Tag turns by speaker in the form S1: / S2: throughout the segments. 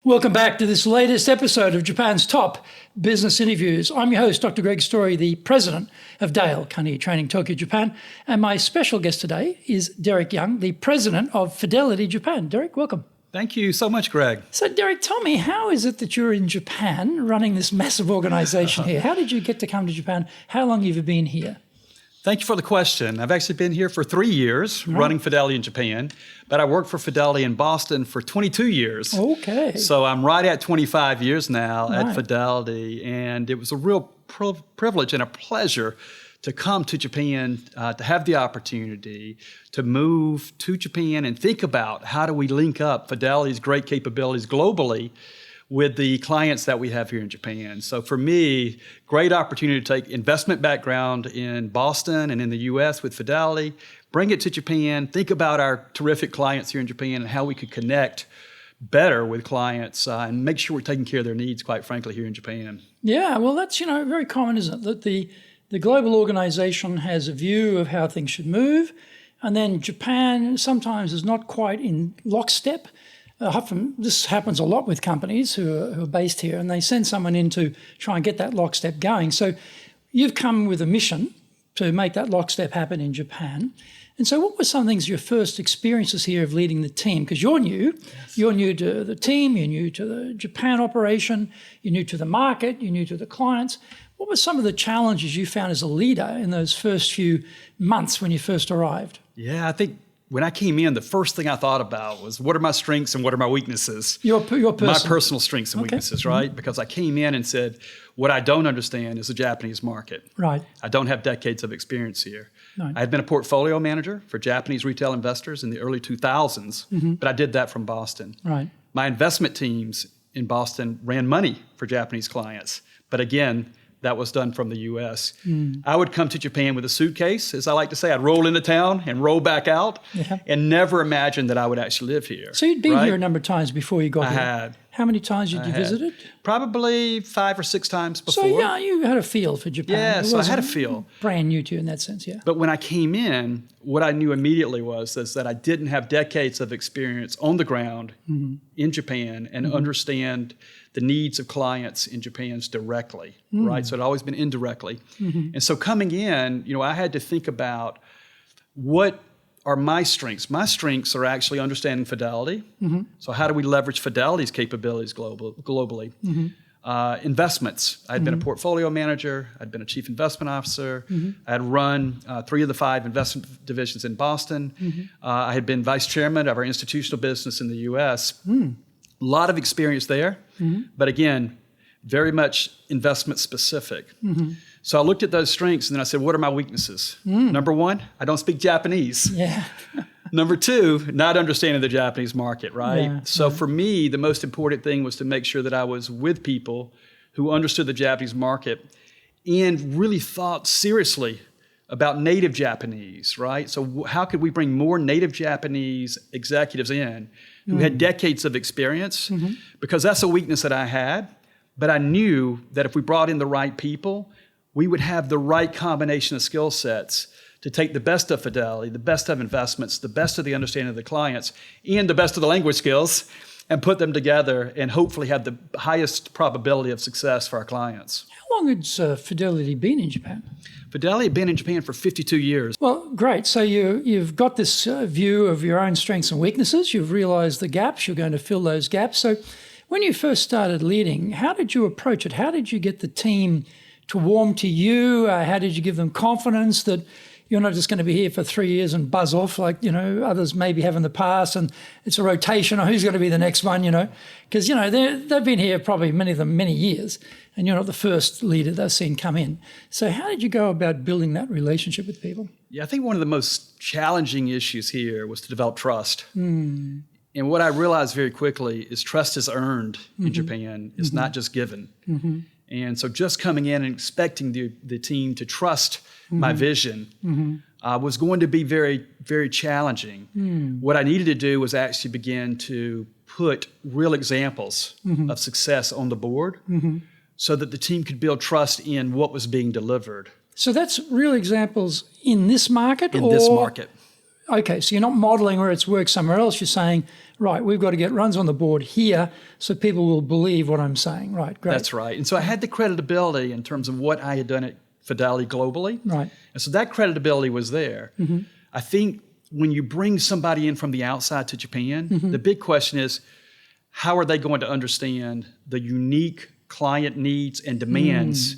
S1: Welcome back to this latest episode of Japan's Top Business Interviews. I'm your host, Dr. Greg Story, the president of Dale Carnegie Training, Tokyo, Japan. And my special guest today is Derek Young, the president of Fidelity Japan. Derek, welcome.
S2: Thank you so much, Greg.
S1: So, Derek, tell me, how is it that you're in Japan running this massive organization here? How did you get to come to Japan? How long have you been here?
S2: Thank you for the question. I've actually been here for 3 years running Fidelity in Japan, but I worked for Fidelity in Boston for 22 years.
S1: Okay.
S2: So I'm right at 25 years now at Fidelity, and it was a real privilege and a pleasure to come to Japan, to have the opportunity to move to Japan and think about how do we link up Fidelity's great capabilities globally with the clients that we have here in Japan. So for me, great opportunity to take investment background in Boston and in the US with Fidelity, bring it to Japan, think about our terrific clients here in Japan and how we could connect better with clients and make sure we're taking care of their needs, quite frankly, here in Japan.
S1: Yeah, well, that's, very common, isn't it? That the global organization has a view of how things should move, and then Japan sometimes is not quite in lockstep. Often this happens a lot with companies who are based here, and they send someone in to try and get that lockstep going. So you've come with a mission to make that lockstep happen in Japan. And so what were some things, your first experiences here of leading the team? Because you're new. Yes. You're new to the team, you're new to the Japan operation, you're new to the market, you're new to the clients. What were some of the challenges you found as a leader in those first few months when you first arrived?
S2: Yeah, I think when I came in, the first thing I thought about was what are my strengths and what are my weaknesses?
S1: Your personal.
S2: My personal strengths and weaknesses, right? Because I came in and said, what I don't understand is the Japanese market.
S1: Right.
S2: I don't have decades of experience here.
S1: Right.
S2: I had been a portfolio manager for Japanese retail investors in the early 2000s, but I did that from Boston.
S1: Right.
S2: My investment teams in Boston ran money for Japanese clients. But again, that was done from the U.S. I would come to Japan with a suitcase, as I like to say. I'd roll into town and roll back out and never imagine that I would actually live here.
S1: So you'd been here a number of times before you got here?
S2: I had.
S1: How many times did you visit it?
S2: Probably 5 or 6 times before.
S1: So yeah, you had a feel for Japan.
S2: Yeah, so I had a feel.
S1: Brand new to you in that sense, yeah.
S2: But when I came in, what I knew immediately was that I didn't have decades of experience on the ground in Japan and understand the needs of clients in Japan directly, right? So it had always been indirectly. And so coming in, I had to think about what are my strengths. My strengths are actually understanding Fidelity. So how do we leverage Fidelity's capabilities globally? Investments. I'd been a portfolio manager. I'd been a chief investment officer. I had run 3 of the 5 investment divisions in Boston. I had been vice chairman of our institutional business in the U.S. A lot of experience there, but again, very much investment specific. So I looked at those strengths and then I said, what are my weaknesses? Number 1, I don't speak Japanese.
S1: Yeah.
S2: Number 2, not understanding the Japanese market, right?
S1: Yeah,
S2: so for me, the most important thing was to make sure that I was with people who understood the Japanese market and really thought seriously about native Japanese, right? So how could we bring more native Japanese executives in who had decades of experience? Because that's a weakness that I had, but I knew that if we brought in the right people, we would have the right combination of skill sets to take the best of Fidelity, the best of investments, the best of the understanding of the clients, and the best of the language skills, and put them together and hopefully have the highest probability of success for our clients.
S1: How long has Fidelity been in Japan?
S2: Fidelity had been in Japan for 52 years.
S1: Well, great. So you've got this view of your own strengths and weaknesses. You've realized the gaps. You're going to fill those gaps. So when you first started leading, how did you approach it? How did you get the team to warm to you? How did you give them confidence that you're not just going to be here for 3 years and buzz off like, others maybe have in the past, and it's a rotation on who's going to be the next one, Because, they've been here probably, many of them, many years, and you're not the first leader they've seen come in. So how did you go about building that relationship with people?
S2: Yeah, I think one of the most challenging issues here was to develop trust. And what I realized very quickly is trust is earned in Japan. It's not just given. And so just coming in and expecting the team to trust my vision was going to be very, very challenging. What I needed to do was actually begin to put real examples of success on the board so that the team could build trust in what was being delivered.
S1: So that's real examples in this market?
S2: In this market.
S1: Okay, so you're not modeling where it's worked somewhere else. You're saying, right, we've got to get runs on the board here so people will believe what I'm saying. Right, great.
S2: That's right. And so I had the credibility in terms of what I had done at Fidelity globally.
S1: Right.
S2: And so that credibility was there.
S1: Mm-hmm.
S2: I think when you bring somebody in from the outside to Japan, the big question is, how are they going to understand the unique client needs and demands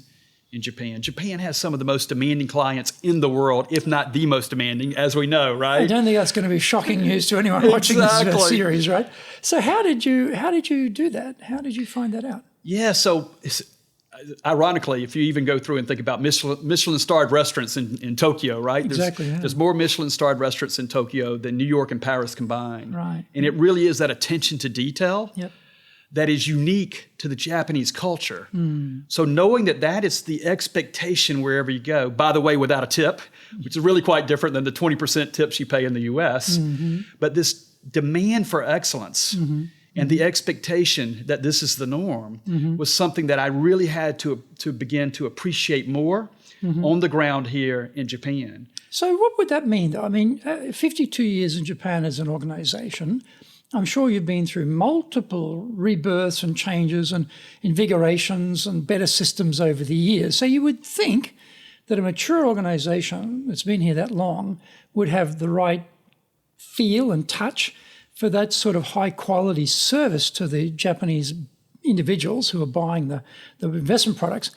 S2: in Japan? Japan has some of the most demanding clients in the world, if not the most demanding, as we know, right?
S1: I don't think that's going to be shocking news to anyone watching this series, right? So how did you do that? How did you find that out?
S2: Yeah, so ironically, if you even go through and think about Michelin-Starred restaurants in Tokyo, right?
S1: Exactly.
S2: There's more Michelin-Starred restaurants in Tokyo than New York and Paris combined.
S1: Right.
S2: And it really is that attention to detail
S1: Yep.
S2: that is unique to the Japanese culture. So knowing that that is the expectation wherever you go, by the way, without a tip, which is really quite different than the 20% tips you pay in the US, but this demand for excellence and the expectation that this is the norm was something that I really had to begin to appreciate more on the ground here in Japan.
S1: So what would that mean, though? I mean, 52 years in Japan as an organization, I'm sure you've been through multiple rebirths and changes and invigorations and better systems over the years. So you would think that a mature organization that's been here that long would have the right feel and touch for that sort of high quality service to the Japanese individuals who are buying the investment products.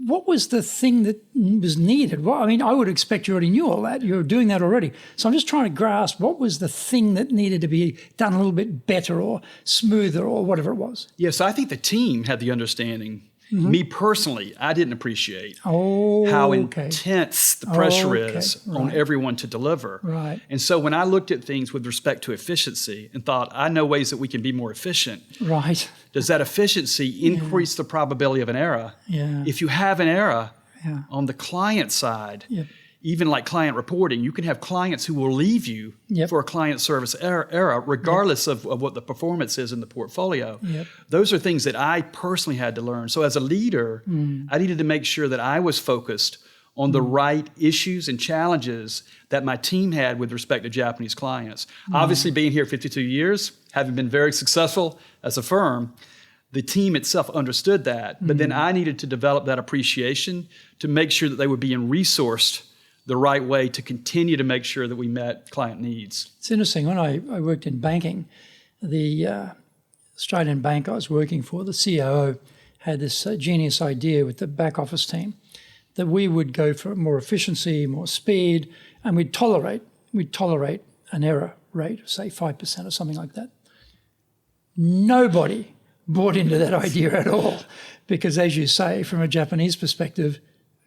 S1: What was the thing that was needed? Well, I mean, I would expect you already knew all that. You're doing that already. So I'm just trying to grasp what was the thing that needed to be done a little bit better or smoother or whatever it was.
S2: Yes, I think the team had the understanding. Me personally, I didn't appreciate
S1: Oh,
S2: how
S1: okay.
S2: intense the pressure
S1: Okay,
S2: is on
S1: right.
S2: everyone to deliver.
S1: Right.
S2: And so when I looked at things with respect to efficiency and thought, I know ways that we can be more efficient,
S1: Right.
S2: does that efficiency increase the probability of an error?
S1: Yeah.
S2: If you have an error
S1: Yeah.
S2: on the client side,
S1: Yep.
S2: even like client reporting, you can have clients who will leave you
S1: Yep.
S2: for a client service error regardless of what the performance is in the portfolio.
S1: Yep.
S2: Those are things that I personally had to learn. So as a leader, I needed to make sure that I was focused on the right issues and challenges that my team had with respect to Japanese clients. Obviously, being here 52 years, having been very successful as a firm, the team itself understood that. But then I needed to develop that appreciation to make sure that they were being resourced the right way to continue to make sure that we met client needs.
S1: It's interesting. When I worked in banking, the Australian bank I was working for, the COO, had this genius idea with the back office team that we would go for more efficiency, more speed, and we'd tolerate an error rate of, say, 5% or something like that. Nobody bought into that idea at all because, as you say, from a Japanese perspective,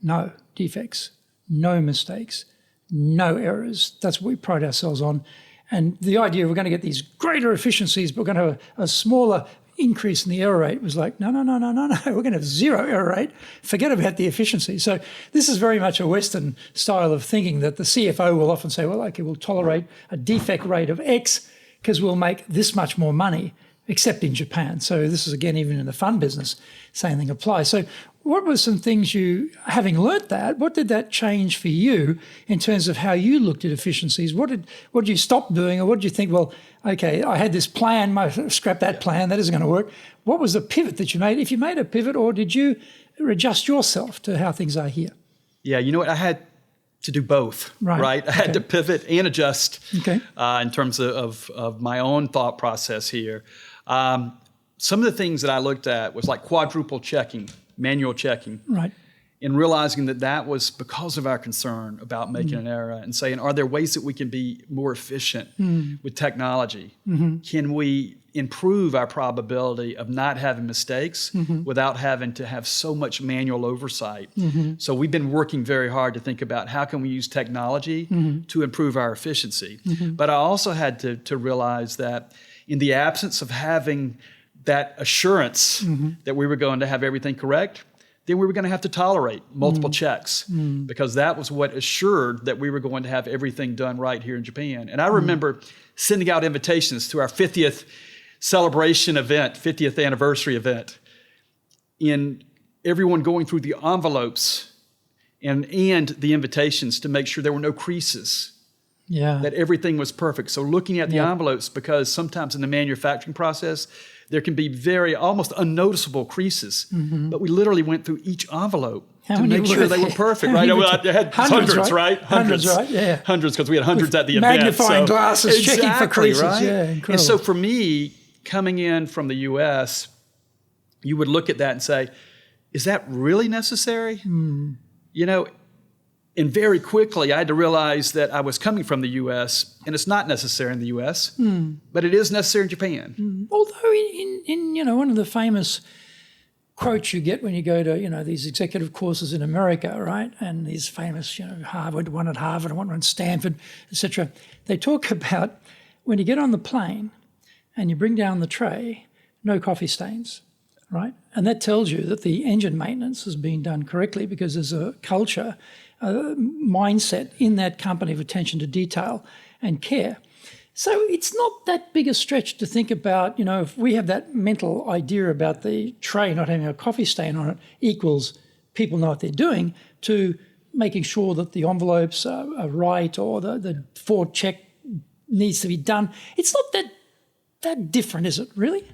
S1: no defects, no mistakes, no errors. That's what we pride ourselves on. And the idea we're going to get these greater efficiencies, but we're going to have a smaller increase in the error rate was like, no. We're going to have zero error rate. Forget about the efficiency. So this is very much a Western style of thinking that the CFO will often say, well, okay, we'll tolerate a defect rate of X because we'll make this much more money, except in Japan. So this is, again, even in the fund business, same thing applies. So what were some things you, having learnt that, what did that change for you in terms of how you looked at efficiencies? What did you stop doing, or what did you think, well, okay, I had this plan, scrap that plan, that isn't going to work. What was the pivot that you made, if you made a pivot, or did you adjust yourself to how things are here?
S2: Yeah, you know what? I had to do both, right? I had to pivot and adjust in terms of my own thought process here. Some of the things that I looked at was like quadruple checking, manual checking.
S1: Right.
S2: And realizing that was because of our concern about making an error and saying, are there ways that we can be more efficient with technology? Can we improve our probability of not having mistakes without having to have so much manual oversight? So we've been working very hard to think about how can we use technology to improve our efficiency. But I also had to realize that in the absence of having that assurance that we were going to have everything correct, then we were going to have to tolerate multiple checks because that was what assured that we were going to have everything done right here in Japan. And I remember sending out invitations to our 50th celebration event, 50th anniversary event, in everyone going through the envelopes and the invitations to make sure there were no creases
S1: Yeah.
S2: that everything was perfect. So looking at the envelopes, because sometimes in the manufacturing process, there can be very almost unnoticeable creases. But we literally went through each envelope to make sure they were perfect, right? I had hundreds, right?
S1: Hundreds, right? Yeah.
S2: Hundreds, because we had hundreds at the event.
S1: Magnifying glasses, checking for creases.
S2: Right?
S1: Yeah, incredible.
S2: And so for me, coming in from the U.S., you would look at that and say, is that really necessary? You know, and very quickly I had to realize that I was coming from the U.S. and it's not necessary in the U.S., but it is necessary in Japan.
S1: Although in one of the famous quotes you get when you go to, these executive courses in America, right? And these famous, Harvard, one at Harvard, one at Stanford, etc. They talk about when you get on the plane and you bring down the tray, no coffee stains, right? And that tells you that the engine maintenance has been done correctly because there's a culture, a mindset in that company of attention to detail and care. So it's not that big a stretch to think about, if we have that mental idea about the tray not having a coffee stain on it equals people know what they're doing, to making sure that the envelopes are right or the forward check needs to be done. It's not that different, is it, really?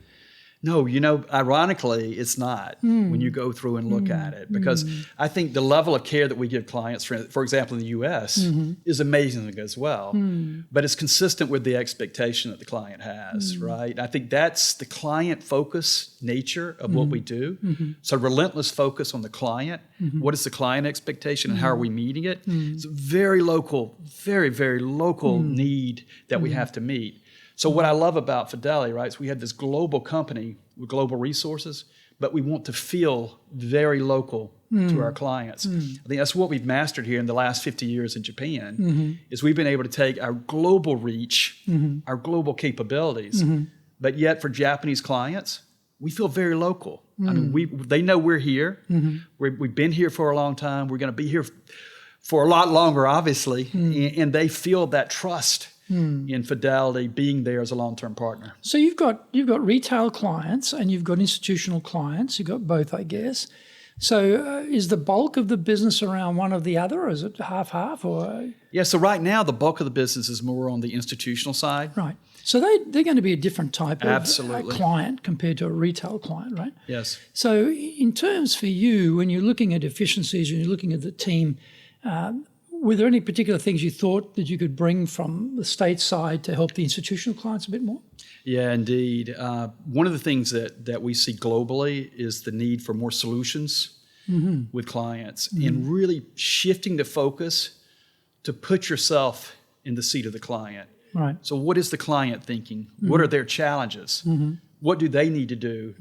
S2: No, ironically, it's not when you go through and look at it, because I think the level of care that we give clients, for example, in the U.S., is amazing as well. But it's consistent with the expectation that the client has, right? I think that's the client-focused nature of what we do. So relentless focus on the client. What is the client expectation and how are we meeting it? It's a very local, very, very local need that we have to meet. So what I love about Fidelity, right, is we have this global company with global resources, but we want to feel very local to our clients. I think that's what we've mastered here in the last 50 years in Japan, is we've been able to take our global reach, our global capabilities, but yet for Japanese clients, we feel very local. I mean, they know we're here. We've been here for a long time. We're going to be here for a lot longer, obviously, and they feel that trust in Fidelity being there as a long-term partner.
S1: So you've got retail clients and you've got institutional clients. You've got both, I guess. So is the bulk of the business around one or the other, or is it half-half? Or
S2: Yeah, so right now the bulk of the business is more on the institutional side.
S1: Right. So they're going to be a different type of client compared to a retail client, right?
S2: Yes.
S1: So in terms for you, when you're looking at efficiencies and you're looking at the team, were there any particular things you thought that you could bring from the state side to help the institutional clients a bit more?
S2: Yeah, indeed. One of the things that we see globally is the need for more solutions with clients and really shifting the focus to put yourself in the seat of the client.
S1: Right.
S2: So what is the client thinking? What are their challenges? What do they need to do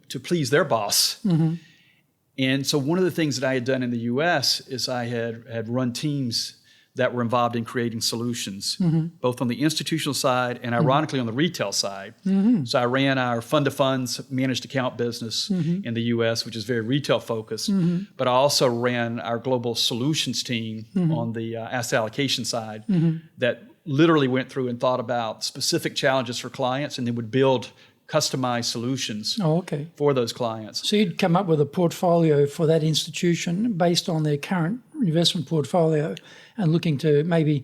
S2: to please their boss? And so one of the things that I had done in the U.S. is I had run teams that were involved in creating solutions, both on the institutional side and ironically on the retail side. So I ran our fund-to-funds managed account business in the U.S., which is very retail focused, but I also ran our global solutions team on the asset allocation side that literally went through and thought about specific challenges for clients and then would build customized solutions for those clients.
S1: So you'd come up with a portfolio for that institution based on their current investment portfolio and looking to maybe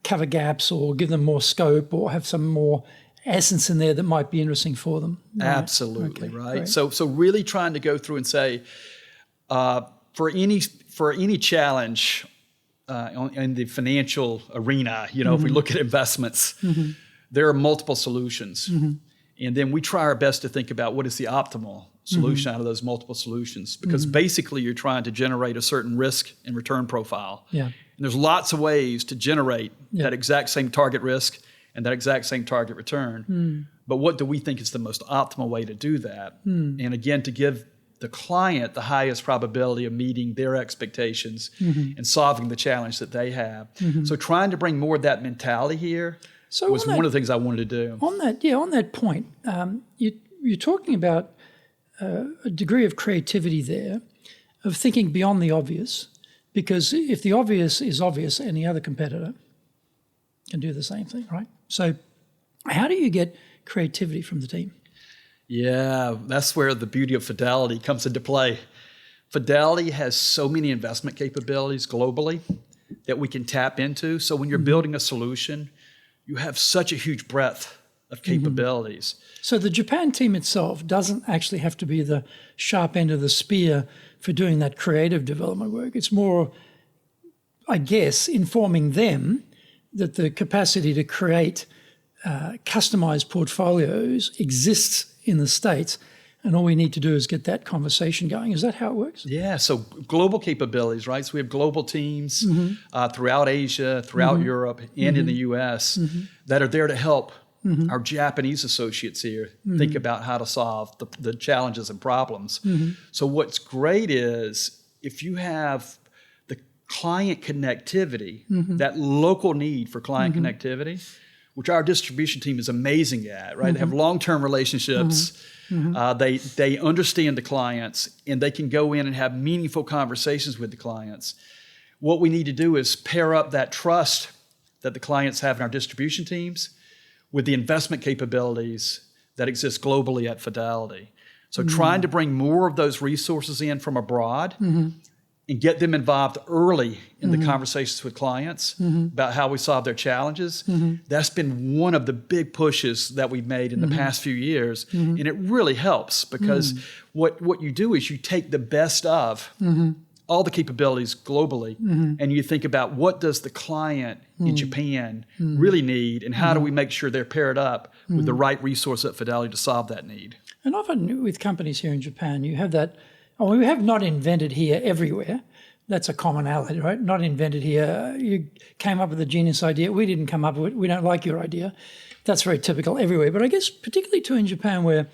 S1: cover gaps or give them more scope or have some more essence in there that might be interesting for them. Right.
S2: Absolutely, right? So really trying to go through and say, for any challenge in the financial arena, if we look at investments, there are multiple solutions. And then we try our best to think about what is the optimal solution out of those multiple solutions, because basically you're trying to generate a certain risk and return profile. Yeah. And there's lots of ways to generate that exact same target risk and that exact same target return. But what do we think is the most optimal way to do that? And again, to give the client the highest probability of meeting their expectations and solving the challenge that they have. So trying to bring more of that mentality here was one of the things I wanted to do.
S1: On that point, you're talking about a degree of creativity there, of thinking beyond the obvious, because if the obvious is obvious, any other competitor can do the same thing, right? So how do you get creativity from the team?
S2: Yeah, that's where the beauty of Fidelity comes into play. Fidelity has so many investment capabilities globally that we can tap into. So when you're building a solution, you have such a huge breadth of capabilities.
S1: So the Japan team itself doesn't actually have to be the sharp end of the spear for doing that creative development work. It's more, I guess, informing them that the capacity to create customized portfolios exists in the States, and all we need to do is get that conversation going. Is that how it works?
S2: Yeah, so global capabilities, right? So we have global teams throughout Asia, throughout Europe, and in the U.S. that are there to help our Japanese associates here think about how to solve the challenges and problems. So what's great is if you have the client connectivity, that local need for client connectivity, which our distribution team is amazing at, right? They have long-term relationships. They understand the clients, and they can go in and have meaningful conversations with the clients. What we need to do is pair up that trust that the clients have in our distribution teams with the investment capabilities that exist globally at Fidelity. So trying to bring more of those resources in from abroad and get them involved early in the conversations with clients about how we solve their challenges. That's been one of the big pushes that we've made in the past few years. And it really helps because what you do is you take the best of all the capabilities globally and you think about what does the client in Japan really need and how do we make sure they're paired up with the right resource at Fidelity to solve that need.
S1: And often with companies here in Japan, you have that, we have not invented here everywhere. That's a commonality, right? Not invented here. You came up with a genius idea. We didn't come up with it. We don't like your idea. That's very typical everywhere. But I guess particularly too in Japan where,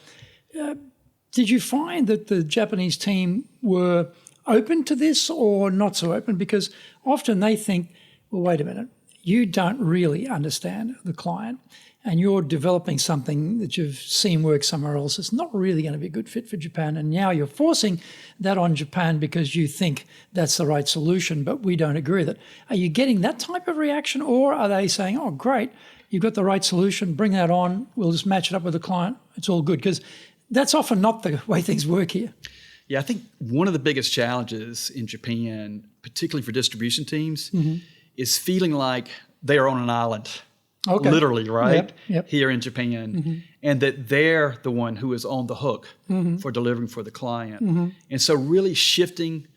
S1: did you find that the Japanese team were open to this or not so open? Because often they think, well, wait a minute, you don't really understand the client and you're developing something that you've seen work somewhere else. It's not really going to be a good fit for Japan. And now you're forcing that on Japan because you think that's the right solution, but we don't agree with it. Are you getting that type of reaction, or are they saying, oh, great, you've got the right solution, bring that on, we'll just match it up with the client, it's all good? Because that's often not the way things work here.
S2: Yeah, I think one of the biggest challenges in Japan, particularly for distribution teams, is feeling like they are on an island.
S1: Okay.
S2: Literally, right?
S1: Yep.
S2: Here in Japan. And that they're the one who is on the hook for delivering for the client. And so really shifting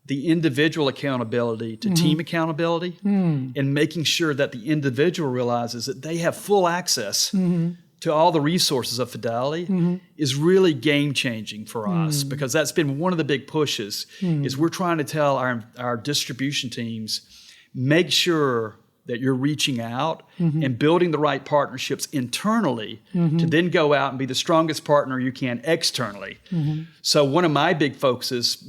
S2: the individual accountability to team accountability and making sure that the individual realizes that they have full access to all the resources of Fidelity is really game-changing for us because that's been one of the big pushes is we're trying to tell our distribution teams, make sure that you're reaching out and building the right partnerships internally to then go out and be the strongest partner you can externally. So one of my big focuses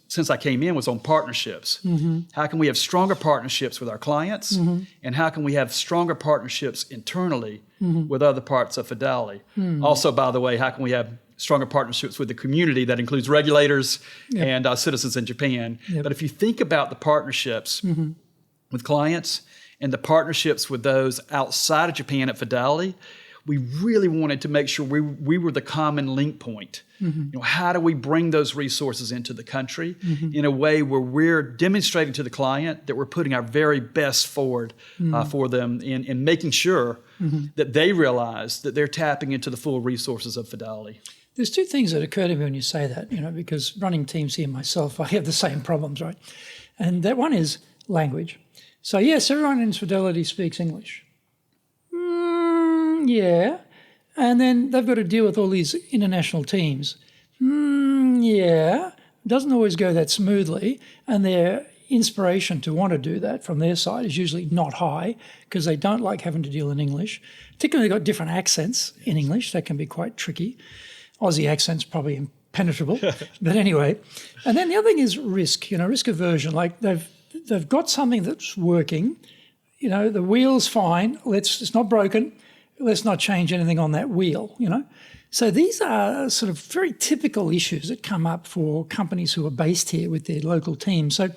S2: since I came in was on partnerships. How can we have stronger partnerships with our clients and how can we have stronger partnerships internally with other parts of Fidelity? Also, by the way, how can we have stronger partnerships with the community that includes regulators and citizens in Japan? But if you think about the partnerships with clients and the partnerships with those outside of Japan at Fidelity, we really wanted to make sure we were the common link point. You know, how do we bring those resources into the country in a way where we're demonstrating to the client that we're putting our very best forward for them in making sure that they realize that they're tapping into the full resources of Fidelity.
S1: There's two things that occur to me when you say that, because running teams here myself, I have the same problems, right? And that one is language. So yes, everyone in Fidelity speaks English. Yeah. And then they've got to deal with all these international teams. Yeah. It doesn't always go that smoothly. And their inspiration to want to do that from their side is usually not high because they don't like having to deal in English. Particularly they've got different accents in English. That can be quite tricky. Aussie accent's probably impenetrable. But anyway. And then the other thing is risk, risk aversion. Like they've got something that's working. The wheel's fine. It's not broken. Let's not change anything on that wheel, So these are sort of very typical issues that come up for companies who are based here with their local team. So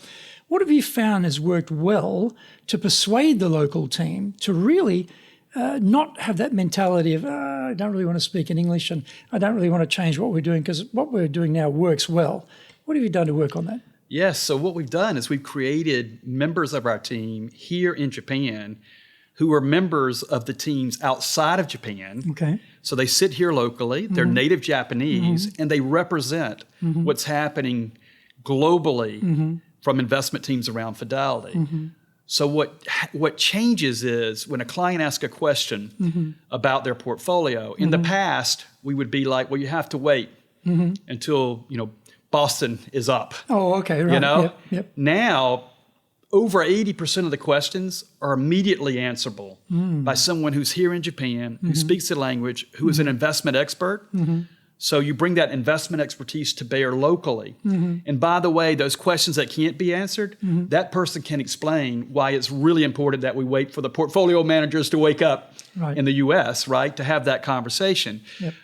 S1: what have you found has worked well to persuade the local team to really not have that mentality of, I don't really want to speak in English and I don't really want to change what we're doing because what we're doing now works well. What have you done to work on that?
S2: Yes. So what we've done is we've created members of our team here in Japan who are members of the teams outside of Japan.
S1: Okay.
S2: So they sit here locally, they're native Japanese, and they represent what's happening globally from investment teams around Fidelity. So what changes is when a client asks a question about their portfolio, in the past, we would be like, well, you have to wait until, Boston is up.
S1: Oh, okay, right. Yep.
S2: Now, over 80% of the questions are immediately answerable by someone who's here in Japan, who speaks the language, who is an investment expert. So you bring that investment expertise to bear locally. And by the way, those questions that can't be answered, that person can explain why it's really important that we wait for the portfolio managers to wake up in the US, right, to have that conversation.
S1: Yep.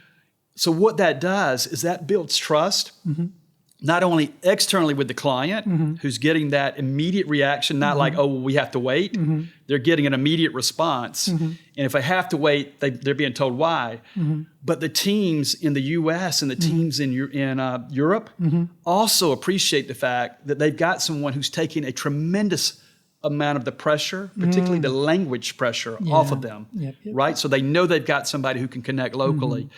S2: So what that does is that builds trust, not only externally with the client, who's getting that immediate reaction, not like, oh, well, we have to wait. They're getting an immediate response. And if they have to wait, they're being told why. But the teams in the US and the teams in Europe also appreciate the fact that they've got someone who's taking a tremendous amount of the pressure, particularly the language pressure, off of them, right? So they know they've got somebody who can connect locally.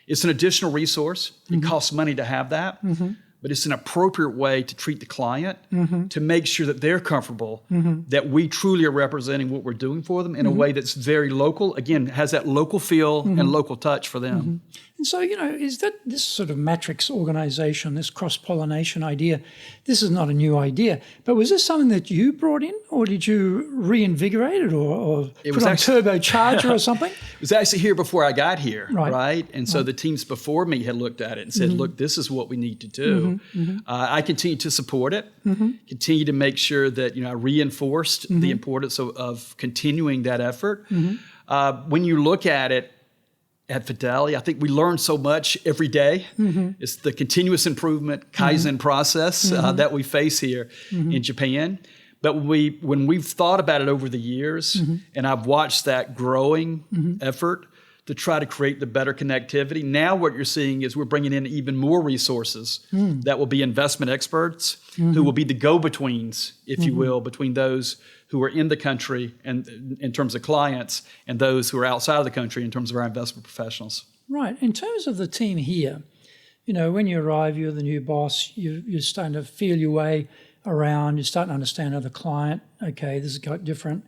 S2: It's an additional resource. It costs money to have that. But it's an appropriate way to treat the client to make sure that they're comfortable that we truly are representing what we're doing for them in a way that's very local, again, has that local feel and local touch for them.
S1: And so, is that this sort of matrix organization, this cross-pollination idea, this is not a new idea, but was this something that you brought in, or did you reinvigorate it, or put on turbocharger or something?
S2: It was actually here before I got here, right? And so the teams before me had looked at it and said, look, this is what we need to do. I continue to support it, continue to make sure that I reinforced the importance of continuing that effort. When you look at it at Fidelity, I think we learn so much every day. It's the continuous improvement Kaizen process that we face here in Japan. But when we've thought about it over the years, and I've watched that growing effort to try to create the better connectivity, now what you're seeing is we're bringing in even more resources that will be investment experts who will be the go-betweens, if you will, between those who are in the country and in terms of clients and those who are outside of the country in terms of our investment professionals.
S1: Right. In terms of the team here, when you arrive, you're the new boss, you're starting to feel your way around, you're starting to understand the client, okay, this is quite different.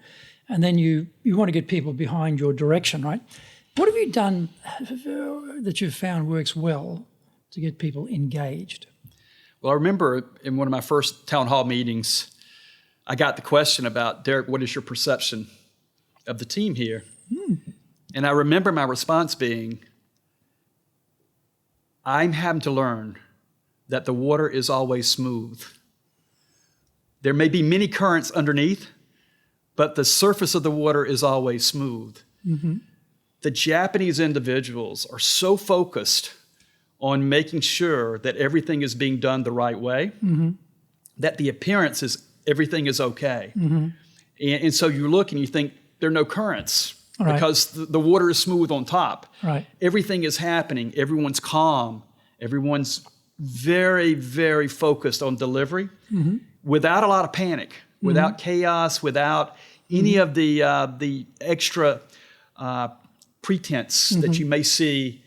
S1: And then you want to get people behind your direction, right? What have you done that you've found works well to get people engaged?
S2: Well, I remember in one of my first town hall meetings, I got the question about, Derek, what is your perception of the team here? And I remember my response being, I'm having to learn that the water is always smooth. There may be many currents underneath, but the surface of the water is always smooth. The Japanese individuals are so focused on making sure that everything is being done the right way, that the appearance is everything is okay. And so you look and you think there are no currents because the water is smooth on top. Everything is happening. Everyone's calm. Everyone's very, very focused on delivery without a lot of panic, without chaos, without any of the extra pretense that you may see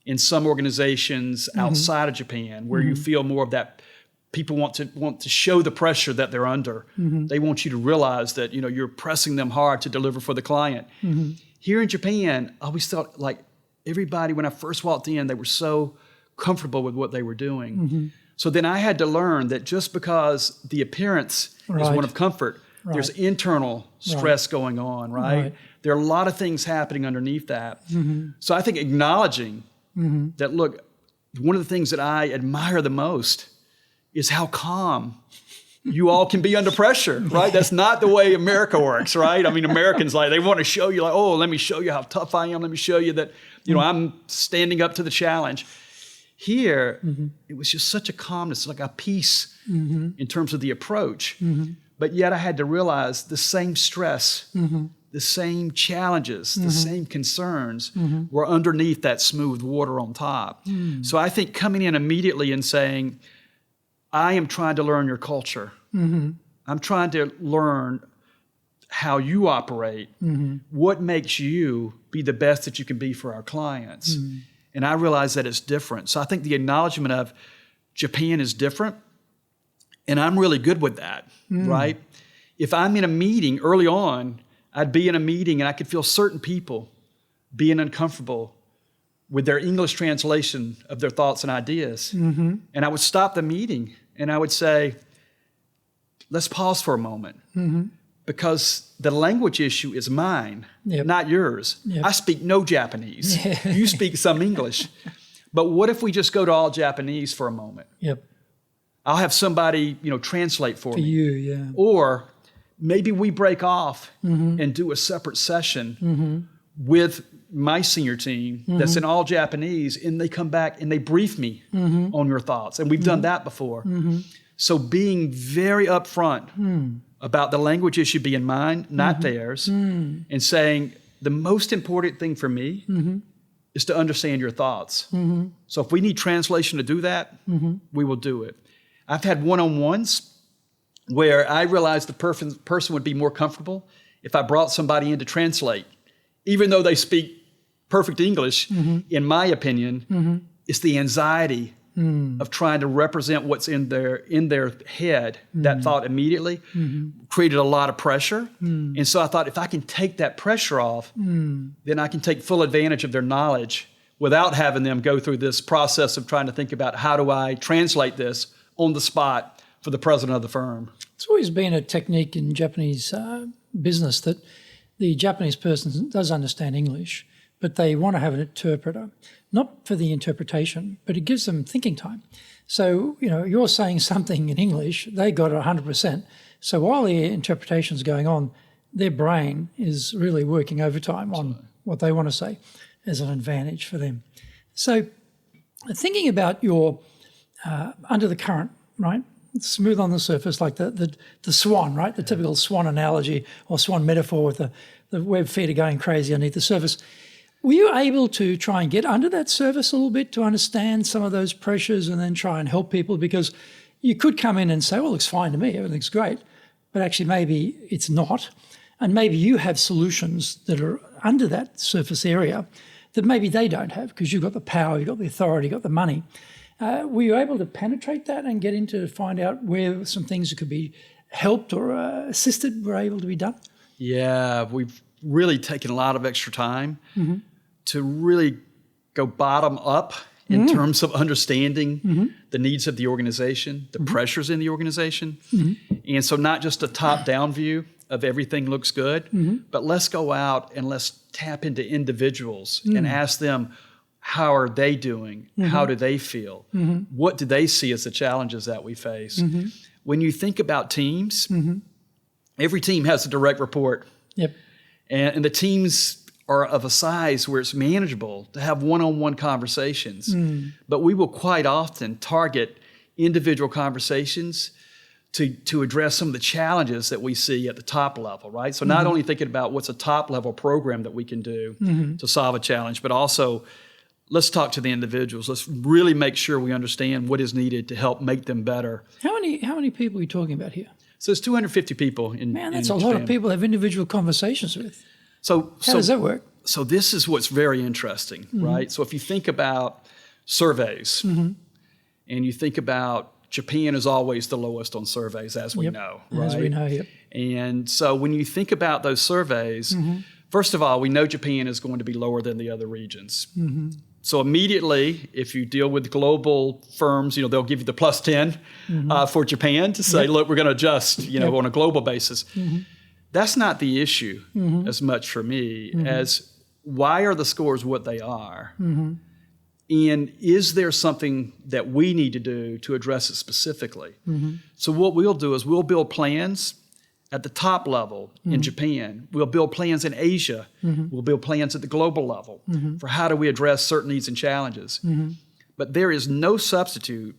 S2: in some organizations outside of Japan, where you feel more of that. People want to show the pressure that they're under. They want you to realize that you're pressing them hard to deliver for the client. Here in Japan, I always thought like everybody, when I first walked in, they were so comfortable with what they were doing. So then I had to learn that just because the appearance is one of comfort, there's internal stress going on, right? There are a lot of things happening underneath that. So I think acknowledging that, look, one of the things that I admire the most is how calm you all can be under pressure, right? That's not the way America works, right? I mean, Americans, they want to show you oh, let me show you how tough I am. Let me show you that, I'm standing up to the challenge. Here, it was just such a calmness, like a peace in terms of the approach. But yet I had to realize the same stress, the same challenges, the same concerns were underneath that smooth water on top. So I think coming in immediately and saying, I am trying to learn your culture. I'm trying to learn how you operate, what makes you be the best that you can be for our clients. And I realize that it's different. So I think the acknowledgement of Japan is different, and I'm really good with that, right? If I'm in a meeting early on, I'd be in a meeting and I could feel certain people being uncomfortable with their English translation of their thoughts and ideas. And I would stop the meeting and I would say, let's pause for a moment. Because the language issue is mine, not yours. I speak no Japanese. You speak some English. But what if we just go to all Japanese for a moment? I'll have somebody, translate for me.
S1: you,
S2: Or maybe we break off and do a separate session with my senior team that's in all Japanese, and they come back and they brief me on your thoughts. And we've done that before. So being very upfront about the language issue being mine, not theirs, and saying the most important thing for me is to understand your thoughts. So if we need translation to do that, we will do it. I've had one-on-ones where I realized the person would be more comfortable if I brought somebody in to translate. Even though they speak perfect English, in my opinion, it's the anxiety of trying to represent what's in their head, that thought immediately, created a lot of pressure. And so I thought, if I can take that pressure off, then I can take full advantage of their knowledge without having them go through this process of trying to think about, how do I translate this on the spot for the president of the firm?
S1: It's always been a technique in Japanese business that the Japanese person does understand English, but they want to have an interpreter, not for the interpretation, but it gives them thinking time. So, you're saying something in English, they got it 100%. So while the interpretation's going on, their brain is really working overtime on what they want to say as an advantage for them. So thinking about your under the current, right? Smooth on the surface, like the swan, right? The typical swan analogy or swan metaphor with the web feeder going crazy underneath the surface. Were you able to try and get under that surface a little bit to understand some of those pressures and then try and help people? Because you could come in and say, well, it looks fine to me, everything's great, but actually maybe it's not. And maybe you have solutions that are under that surface area that maybe they don't have, because you've got the power, you've got the authority, you've got the money. Were you able to penetrate that and get into find out where some things that could be helped or assisted were able to be done?
S2: Yeah, we've really taken a lot of extra time to really go bottom up in terms of understanding the needs of the organization, the pressures in the organization. And so not just a top-down view of everything looks good, but let's go out and let's tap into individuals and ask them, how are they doing? How do they feel? What do they see as the challenges that we face? When you think about teams, every team has a direct report. And the teams are of a size where it's manageable to have one-on-one conversations. But we will quite often target individual conversations to address some of the challenges that we see at the top level, right? So not only thinking about what's a top-level program that we can do to solve a challenge, but also let's talk to the individuals. Let's really make sure we understand what is needed to help make them better.
S1: How many people are you talking about here?
S2: So it's 250 people in
S1: Man, that's
S2: in
S1: a lot of people to have individual conversations with. How does that work?
S2: So this is what's very interesting, right? So if you think about surveys and you think about Japan is always the lowest on surveys, as we know, right?
S1: As we know,
S2: And so when you think about those surveys, first of all, we know Japan is going to be lower than the other regions. So immediately, if you deal with global firms, they'll give you the plus 10 for Japan to say, look, we're going to adjust, on a global basis. That's not the issue as much for me as why are the scores what they are? And is there something that we need to do to address it specifically? So what we'll do is we'll build plans at the top level in Japan. We'll build plans in Asia. We'll build plans at the global level for how do we address certain needs and challenges. But there is no substitute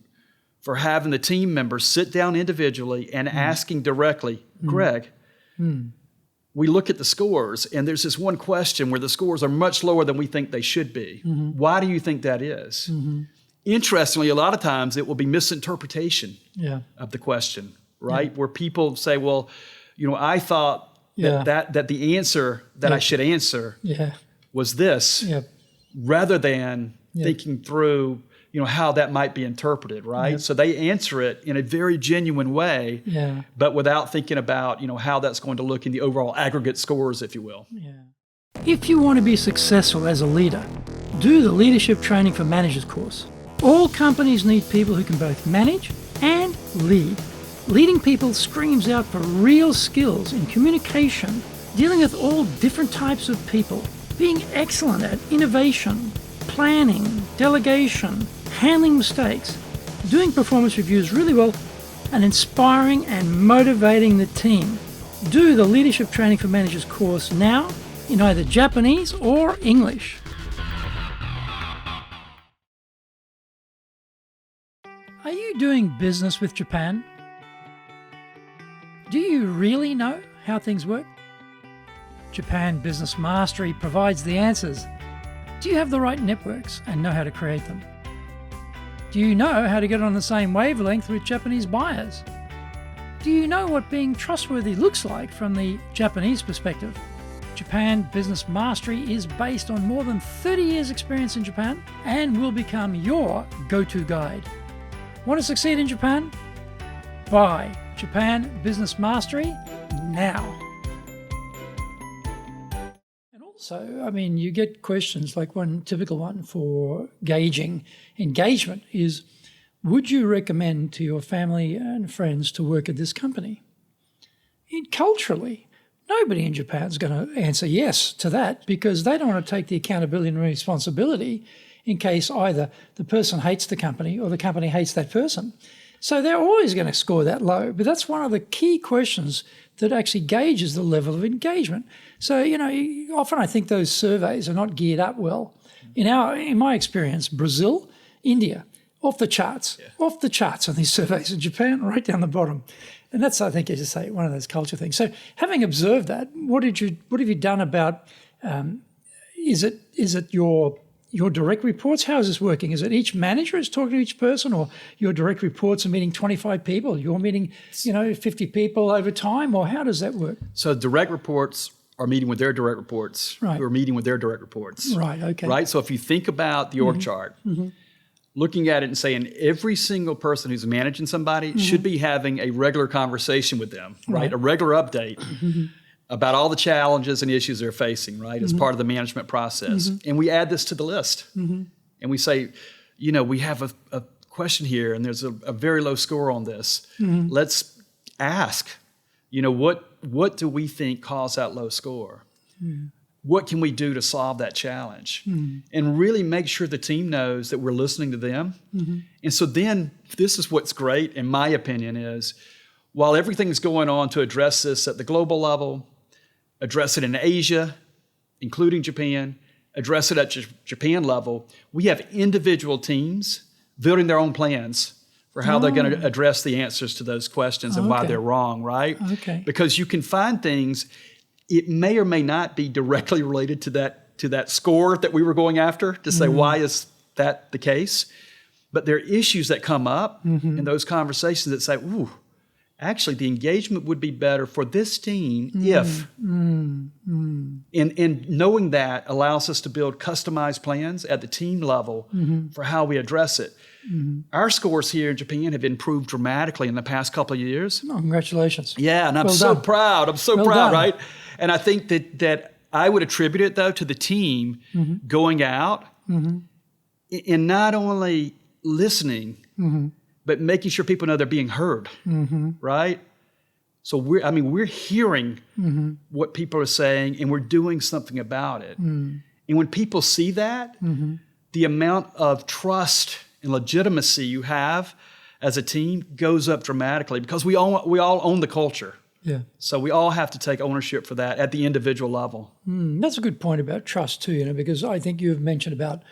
S2: for having the team members sit down individually and asking directly, Greg, we look at the scores and there's this one question where the scores are much lower than we think they should be. Why do you think that is? interestingly, a lot of times it will be misinterpretation
S1: Yeah.
S2: of the question, right? Where people say, well, I thought that the answer that I should answer was this, rather than thinking through, how that might be interpreted, right? So they answer it in a very genuine way, but without thinking about, how that's going to look in the overall aggregate scores, if you will.
S1: If you want to be successful as a leader, do the Leadership Training for Managers course. All companies need people who can both manage and lead. Leading people screams out for real skills in communication, dealing with all different types of people, being excellent at innovation, planning, delegation, handling mistakes, doing performance reviews really well, and inspiring and motivating the team. Do the Leadership Training for Managers course now in either Japanese or English. Are you doing business with Japan? Do you really know how things work? Japan Business Mastery provides the answers. Do you have the right networks and know how to create them? Do you know how to get on the same wavelength with Japanese buyers? Do you know what being trustworthy looks like from the Japanese perspective? Japan Business Mastery is based on more than 30 years' experience in Japan and will become your go-to guide. Want to succeed in Japan? Buy Japan Business Mastery now. And also, you get questions like one typical one for gauging engagement is, would you recommend to your family and friends to work at this company? Culturally, nobody in Japan is going to answer yes to that because they don't want to take the accountability and responsibility in case either the person hates the company or the company hates that person. So they're always going to score that low. But that's one of the key questions that actually gauges the level of engagement. So, often I think those surveys are not geared up well. In my experience, Brazil, India, off the charts on these surveys. In Japan, right down the bottom. And that's, I think, as you say, one of those culture things. So having observed that, what have you done about, is it your direct reports? How is this working? Is it each manager is talking to each person, or your direct reports are meeting 25 people? You're meeting, 50 people over time, or how does that work?
S2: So direct reports are meeting with their direct reports,
S1: right,
S2: who are meeting with their direct reports.
S1: Right, okay.
S2: Right? So if you think about the org chart, looking at it and saying every single person who's managing somebody should be having a regular conversation with them, right? A regular update about all the challenges and issues they're facing, right, as part of the management process. And we add this to the list. And we say, we have a question here and there's a very low score on this. Let's ask, what do we think caused that low score? What can we do to solve that challenge? And really make sure the team knows that we're listening to them. And so then this is what's great, in my opinion, is while everything's going on to address this at the global level, address it in Asia, including Japan, address it at Japan level, we have individual teams building their own plans for how they're going to address the answers to those questions and why they're wrong, right?
S1: Okay.
S2: Because you can find things, it may or may not be directly related to that score that we were going after to say, why is that the case? But there are issues that come up in those conversations that say, ooh, actually the engagement would be better for this team if. And knowing that allows us to build customized plans at the team level for how we address it. Our scores here in Japan have improved dramatically in the past couple of years.
S1: Oh, congratulations.
S2: Yeah, and I'm so proud. I'm so proud, right? And I think that I would attribute it, though, to the team going out and not only listening, but making sure people know they're being heard, right? So we're hearing what people are saying, and we're doing something about it. And when people see that, the amount of trust and legitimacy you have as a team goes up dramatically because we all own the culture.
S1: Yeah.
S2: So we all have to take ownership for that at the individual level.
S1: That's a good point about trust too, because I think you've mentioned about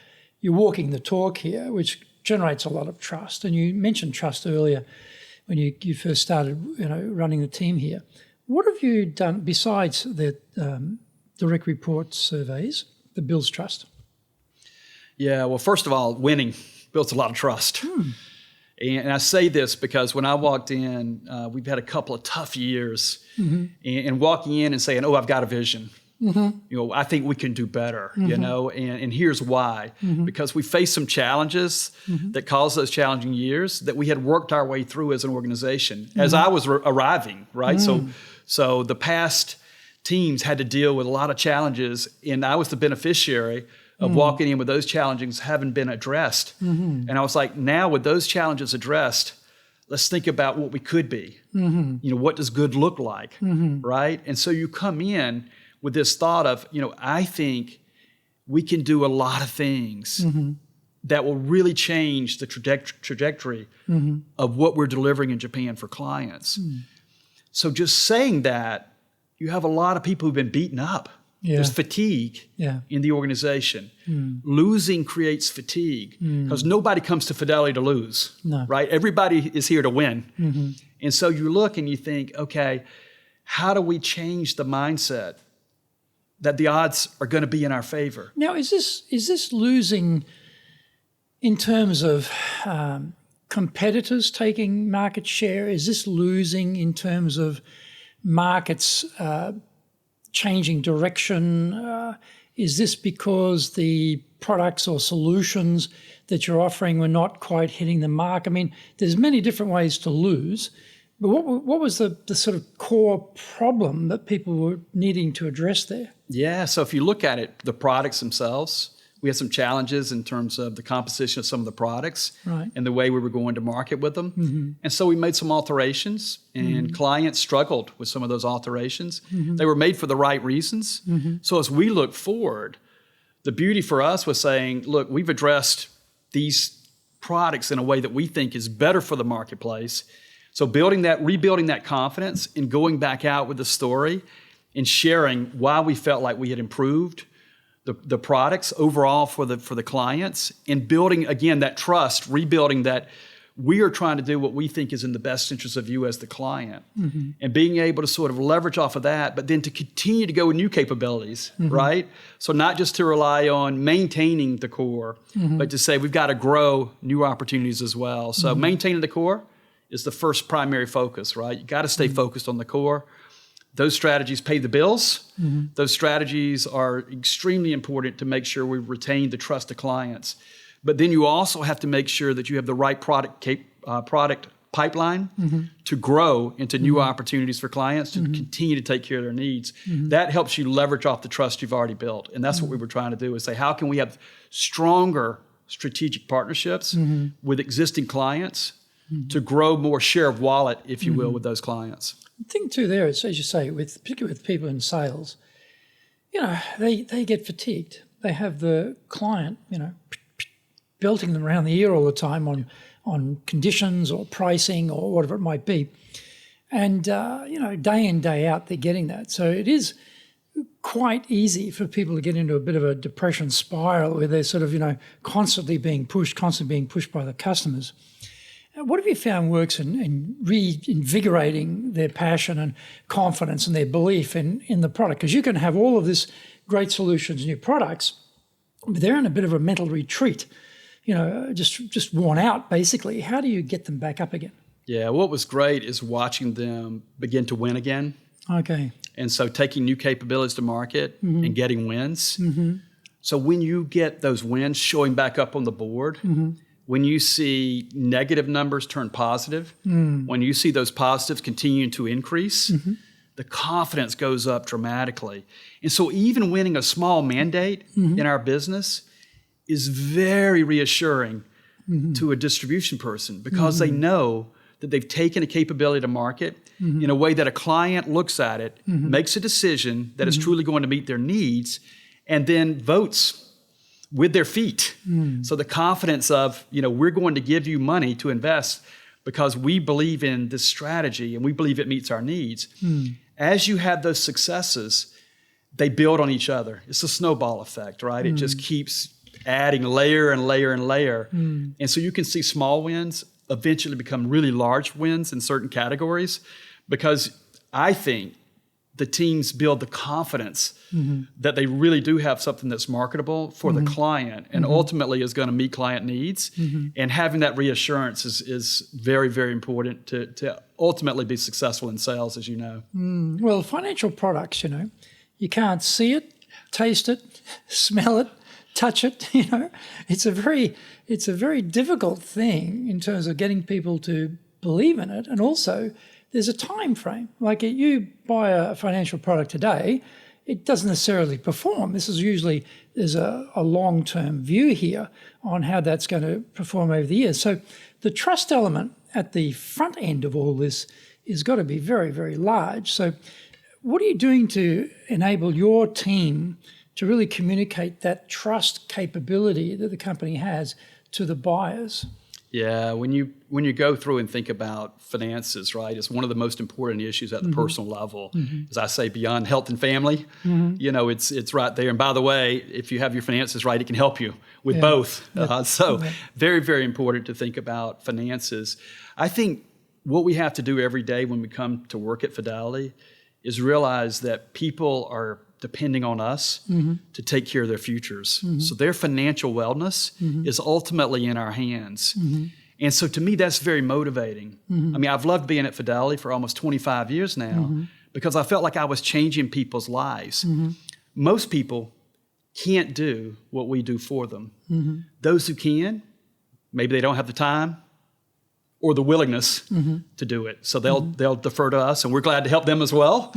S1: you're walking the talk here, which generates a lot of trust. And you mentioned trust earlier when you first started, running the team here. What have you done besides the direct report surveys that builds trust?
S2: Yeah, well, first of all, winning. builds a lot of trust. And I say this because when I walked in, we've had a couple of tough years, and walking in and saying, "Oh, I've got a vision. I think we can do better." And here's why: because we faced some challenges that caused those challenging years that we had worked our way through as an organization. As I was arriving, right? So the past teams had to deal with a lot of challenges, and I was the beneficiary of walking in with those challenges having been addressed. And I was like, now with those challenges addressed, let's think about what we could be. What does good look like, right? And so you come in with this thought of, I think we can do a lot of things that will really change the trajectory of what we're delivering in Japan for clients. So just saying that, you have a lot of people who've been beaten up. There's fatigue in the organization. Losing creates fatigue because nobody comes to Fidelity to lose, right? Everybody is here to win. And so you look and you think, okay, how do we change the mindset that the odds are going to be in our favor?
S1: Now, is this losing in terms of competitors taking market share? Is this losing in terms of markets changing direction? Is this because the products or solutions that you're offering were not quite hitting the mark? I mean, there's many different ways to lose, but what was the sort of core problem that people were needing to address there?
S2: Yeah, so if you look at it, the products themselves, we had some challenges in terms of the composition of some of the products and the way we were going to market with them. And so we made some alterations, and clients struggled with some of those alterations. They were made for the right reasons. So as we look forward, the beauty for us was saying, look, we've addressed these products in a way that we think is better for the marketplace. So rebuilding that confidence and going back out with the story and sharing why we felt like we had improved the products overall for the clients, and building, again, that trust, rebuilding that we are trying to do what we think is in the best interest of you as the client, and being able to sort of leverage off of that, but then to continue to go with new capabilities, right? So not just to rely on maintaining the core, but to say we've got to grow new opportunities as well. So maintaining the core is the first primary focus, right? You got to stay focused on the core. Those strategies pay the bills. Those strategies are extremely important to make sure we retain the trust of clients. But then you also have to make sure that you have the right product pipeline to grow into new opportunities for clients to continue to take care of their needs. That helps you leverage off the trust you've already built. And that's what we were trying to do, is say, how can we have stronger strategic partnerships with existing clients to grow more share of wallet, if you will, with those clients?
S1: The thing too there is, as you say, particularly with people in sales, they get fatigued. They have the client, belting them around the ear all the time on conditions or pricing or whatever it might be. And, day in, day out, they're getting that. So it is quite easy for people to get into a bit of a depression spiral where they're sort of, constantly being pushed by the customers. What have you found works in reinvigorating their passion and confidence and their belief in the product? Because you can have all of this great solutions, new products, but they're in a bit of a mental retreat, just worn out, basically. How do you get them back up again?
S2: Yeah, what was great is watching them begin to win again.
S1: Okay.
S2: And so taking new capabilities to market and getting wins. So when you get those wins showing back up on the board, when you see negative numbers turn positive, when you see those positives continuing to increase, the confidence goes up dramatically. And so even winning a small mandate in our business is very reassuring to a distribution person, because they know that they've taken a capability to market in a way that a client looks at it, makes a decision that is truly going to meet their needs, and then votes with their feet. So the confidence of, we're going to give you money to invest because we believe in this strategy and we believe it meets our needs. As you have those successes, they build on each other. It's a snowball effect, right? It just keeps adding layer and layer and layer. And so you can see small wins eventually become really large wins in certain categories, because I think the teams build the confidence that they really do have something that's marketable for the client and ultimately is going to meet client needs. And having that reassurance is very, very important to ultimately be successful in sales, as you know.
S1: Well, financial products, you can't see it, taste it, smell it, touch it. It's a very difficult thing in terms of getting people to believe in it, and also there's a time frame. Like you buy a financial product today, it doesn't necessarily perform. There's a long-term view here on how that's going to perform over the years. So the trust element at the front end of all this is got to be very, very large. So what are you doing to enable your team to really communicate that trust capability that the company has to the buyers?
S2: Yeah, when you go through and think about finances, right, it's one of the most important issues at the personal level. As I say, beyond health and family, it's right there. And by the way, if you have your finances right, it can help you with both. Very, very important to think about finances. I think what we have to do every day when we come to work at Fidelity is realize that people are depending on us to take care of their futures. So their financial wellness is ultimately in our hands. And so to me, that's very motivating. I mean, I've loved being at Fidelity for almost 25 years now because I felt like I was changing people's lives. Most people can't do what we do for them. Those who can, maybe they don't have the time or the willingness to do it. So they'll defer to us, and we're glad to help them as well.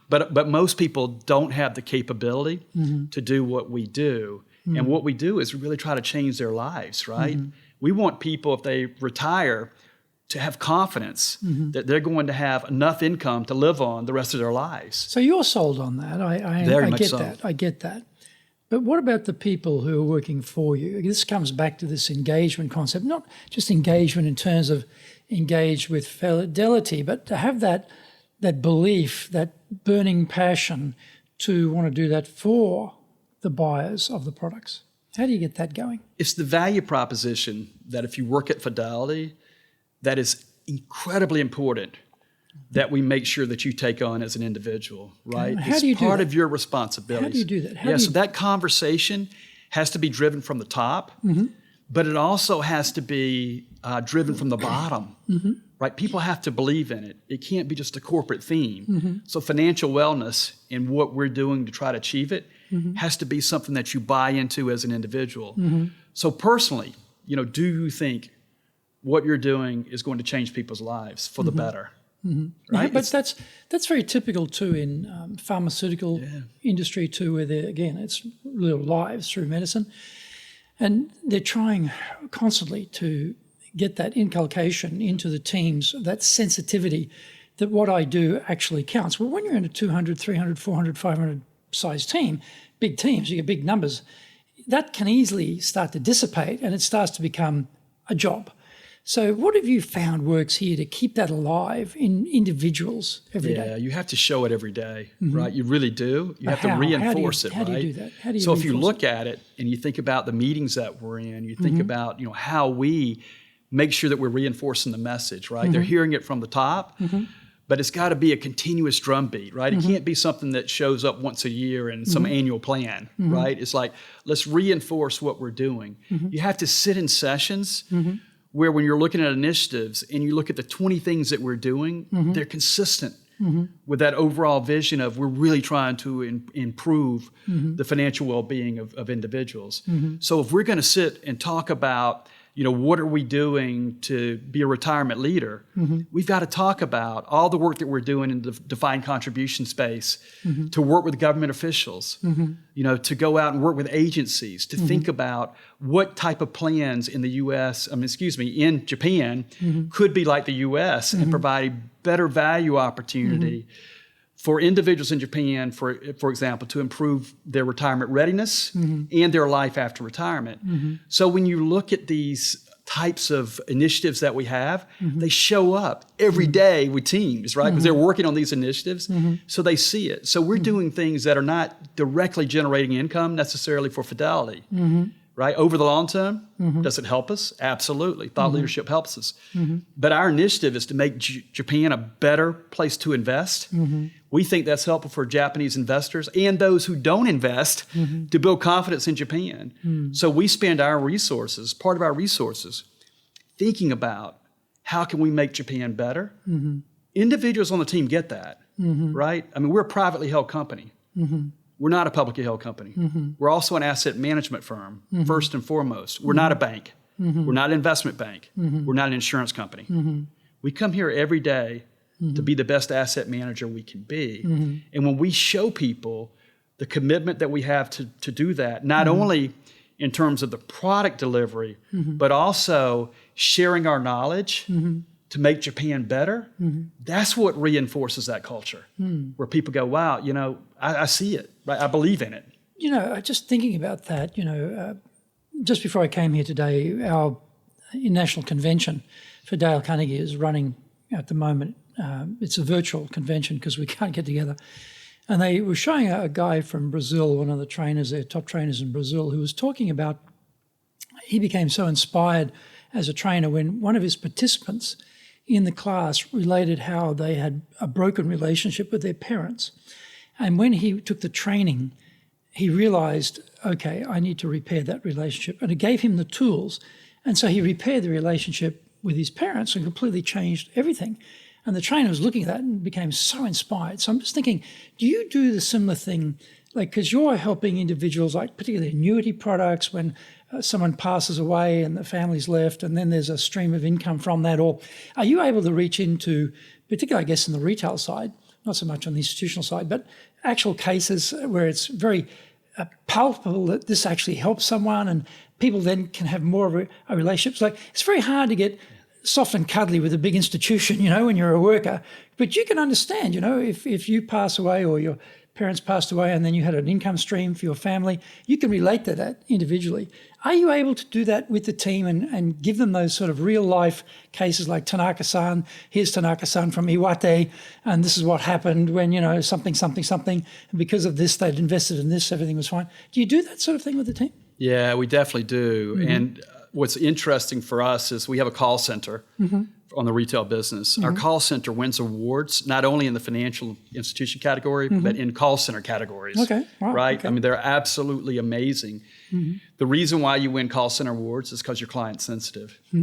S2: But most people don't have the capability to do what we do. And what we do is really try to change their lives, right? We want people, if they retire, to have confidence that they're going to have enough income to live on the rest of their lives.
S1: So you're sold on that. I get that. But what about the people who are working for you? This comes back to this engagement concept, not just engagement in terms of engage with Fidelity, but to have that belief, that burning passion to want to do that for the buyers of the products. How do you get that going?
S2: It's the value proposition that if you work at Fidelity, that is incredibly important that we make sure that you take on as an individual, right?
S1: How do you do that?
S2: It's part of your responsibility.
S1: How do you do that?
S2: So that conversation has to be driven from the top, but it also has to be driven from the bottom, right? People have to believe in it. It can't be just a corporate theme. So financial wellness and what we're doing to try to achieve it has to be something that you buy into as an individual. So personally, do you think what you're doing is going to change people's lives for the better? Right?
S1: But that's very typical too in pharmaceutical industry too, where it's real lives through medicine. And they're trying constantly to get that inculcation into the teams, that sensitivity that what I do actually counts. Well, when you're in a 200, 300, 400, 500 size team, big teams, you get big numbers, that can easily start to dissipate and it starts to become a job. So what have you found works here to keep that alive in individuals every day?
S2: Yeah, you have to show it every day, right? You really do. You have to reinforce it, right?
S1: How do you do that?
S2: So if you look at it and you think about the meetings that we're in, you think about how we make sure that we're reinforcing the message, right? They're hearing it from the top, but it's got to be a continuous drumbeat, right? It can't be something that shows up once a year in some annual plan, right? It's like, let's reinforce what we're doing. You have to sit in sessions where when you're looking at initiatives and you look at the 20 things that we're doing, they're consistent with that overall vision of we're really trying to improve the financial well-being of individuals. So if we're going to sit and talk about what are we doing to be a retirement leader? We've got to talk about all the work that we're doing in the defined contribution space, to work with government officials, to go out and work with agencies, to think about what type of plans in the in Japan could be like the U.S. and provide a better value opportunity for individuals in Japan, for example, to improve their retirement readiness and their life after retirement. So when you look at these types of initiatives that we have, they show up every day with teams, right? Because they're working on these initiatives, so they see it. So we're doing things that are not directly generating income necessarily for Fidelity, right? Over the long term, does it help us? Absolutely. Thought leadership helps us. But our initiative is to make Japan a better place to invest. We think that's helpful for Japanese investors and those who don't invest to build confidence in Japan. So we spend our resources, part of our resources, thinking about how can we make Japan better. Individuals on the team get that, right? I mean, we're a privately held company. We're not a publicly held company. We're also an asset management firm, first and foremost. We're not a bank. We're not an investment bank. We're not an insurance company. We come here every day to be the best asset manager we can be. And when we show people the commitment that we have to do that, not only in terms of the product delivery, but also sharing our knowledge to make Japan better, that's what reinforces that culture, where people go, wow, you know, I see it, right? I believe in it.
S1: You know, just thinking about that, you know, just before I came here today, our national convention for Dale Carnegie is running at the moment. It's a virtual convention because we can't get together. And they were showing a guy from Brazil, one of the trainers, their top trainers in Brazil, who was talking about, he became so inspired as a trainer when one of his participants in the class related how they had a broken relationship with their parents. And when he took the training, he realized, okay, I need to repair that relationship. And it gave him the tools. And so he repaired the relationship with his parents and completely changed everything. And the trainer was looking at that and became so inspired. So I'm just thinking, do you do the similar thing? Like, because you're helping individuals, like particularly annuity products, when someone passes away and the family's left, and then there's a stream of income from that. Or are you able to reach into, particularly, I guess, in the retail side, not so much on the institutional side, but actual cases where it's very palpable that this actually helps someone and people then can have more of a relationship? So, like, it's very hard to get soft and cuddly with a big institution, you know, when you're a worker. But you can understand, you know, if you pass away or your parents passed away and then you had an income stream for your family, you can relate to that individually. Are you able to do that with the team and give them those sort of real life cases like Tanaka-san, here's Tanaka-san from Iwate, and this is what happened when, you know, something, and because of this, they'd invested in this, everything was fine. Do you do that sort of thing with the team?
S2: Yeah, we definitely do. And what's interesting for us is we have a call center on the retail business. Our call center wins awards, not only in the financial institution category, but in call center categories.
S1: Okay. Wow.
S2: Right?
S1: Okay.
S2: I mean, they're absolutely amazing. The reason why you win call center awards is because you're client sensitive. I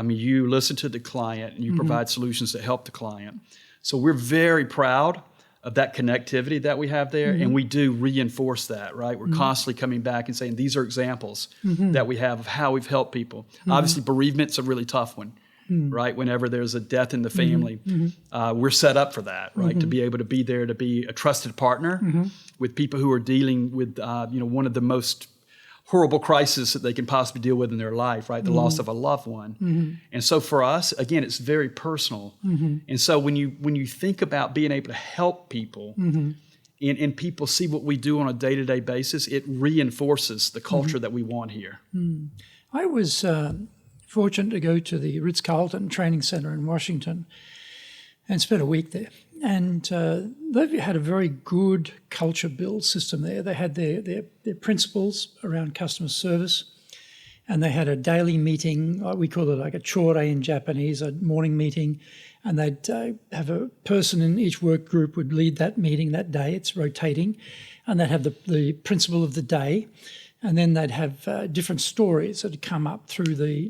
S2: mean, you listen to the client and you provide solutions that help the client. So we're very proud of that connectivity that we have there, and we do reinforce that, right? We're constantly coming back and saying, these are examples that we have of how we've helped people. Obviously, bereavement's a really tough one, right? Whenever there's a death in the family, we're set up for that, right? To be able to be there, to be a trusted partner with people who are dealing with, you know, one of the most horrible crisis that they can possibly deal with in their life, right? The loss of a loved one. And so for us, again, it's very personal. And so when you think about being able to help people and people see what we do on a day-to-day basis, it reinforces the culture that we want here.
S1: I was fortunate to go to the Ritz-Carlton Training Center in Washington and spent a week there. And they've had a very good culture build system there. They had their principles around customer service, and they had a daily meeting. We call it like a chore in Japanese, a morning meeting, and they'd have a person in each work group would lead that meeting that day. It's rotating, and they'd have the principle of the day, and then they'd have different stories that had come up through the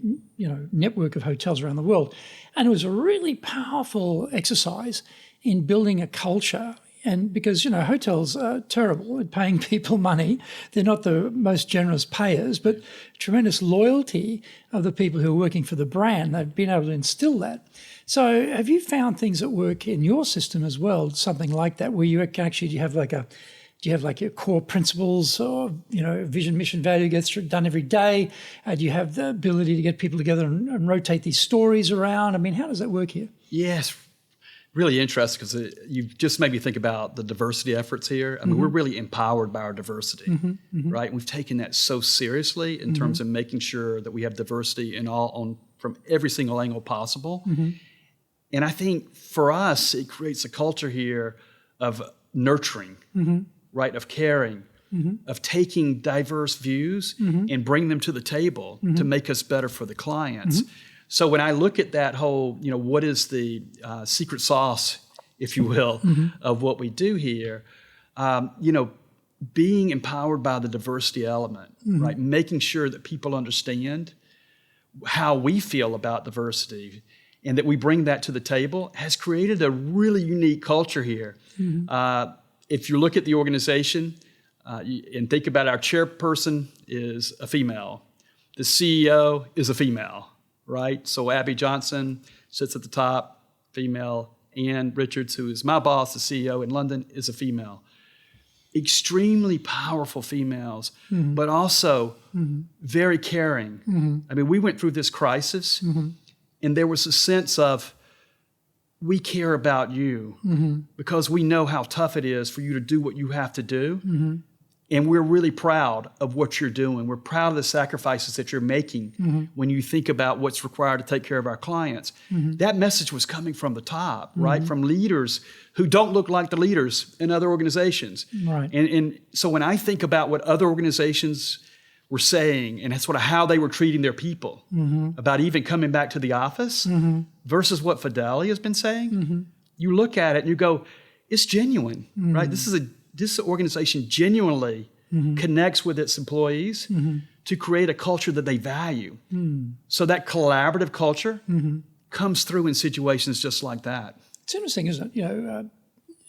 S1: network of hotels around the world. And it was a really powerful exercise in building a culture. And because, hotels are terrible at paying people money. They're not the most generous payers, but tremendous loyalty of the people who are working for the brand. They've been able to instill that. So have you found things that work in your system as well, something like that, where you can actually have your core principles or, vision, mission, value gets done every day? Do you have the ability to get people together and rotate these stories around? I mean, how does that work here?
S2: Yes. Really interesting because you've just made me think about the diversity efforts here. I mean, we're really empowered by our diversity, right? And we've taken that so seriously in terms of making sure that we have diversity from every single angle possible. And I think for us, it creates a culture here of nurturing, right? Of caring, of taking diverse views and bring them to the table to make us better for the clients. So when I look at that whole, what is the secret sauce, if you will, of what we do here, being empowered by the diversity element, right? Making sure that people understand how we feel about diversity and that we bring that to the table has created a really unique culture here. If you look at the organization and think about our chairperson is a female, the CEO is a female, right? So Abby Johnson sits at the top, female. Ann Richards, who is my boss, the CEO in London, is a female. Extremely powerful females, but also very caring. I mean, we went through this crisis, and there was a sense of, we care about you because we know how tough it is for you to do what you have to do. And we're really proud of what you're doing. We're proud of the sacrifices that you're making when you think about what's required to take care of our clients. That message was coming from the top, right? From leaders who don't look like the leaders in other organizations.
S1: Right.
S2: And so when I think about what other organizations were saying, and that's how they were treating their people, about even coming back to the office versus what Fidelity has been saying, you look at it and you go, it's genuine, right? This organization genuinely connects with its employees to create a culture that they value. So that collaborative culture comes through in situations just like that.
S1: It's interesting, isn't it?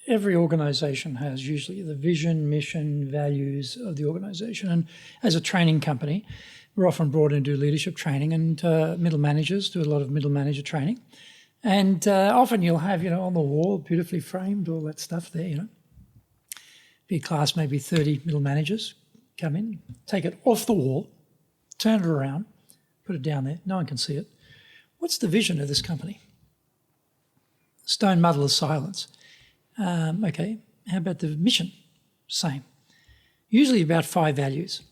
S1: Every organization has usually the vision, mission, values of the organization. And as a training company, we're often brought in to do leadership training, and middle managers do a lot of middle manager training. And often you'll have, on the wall, beautifully framed, all that stuff there, Big class, maybe 30 middle managers come in, take it off the wall, turn it around, put it down there. No one can see it. What's the vision of this company? Stone muddler's silence. Okay, how about the mission? Same. Usually about 5 values.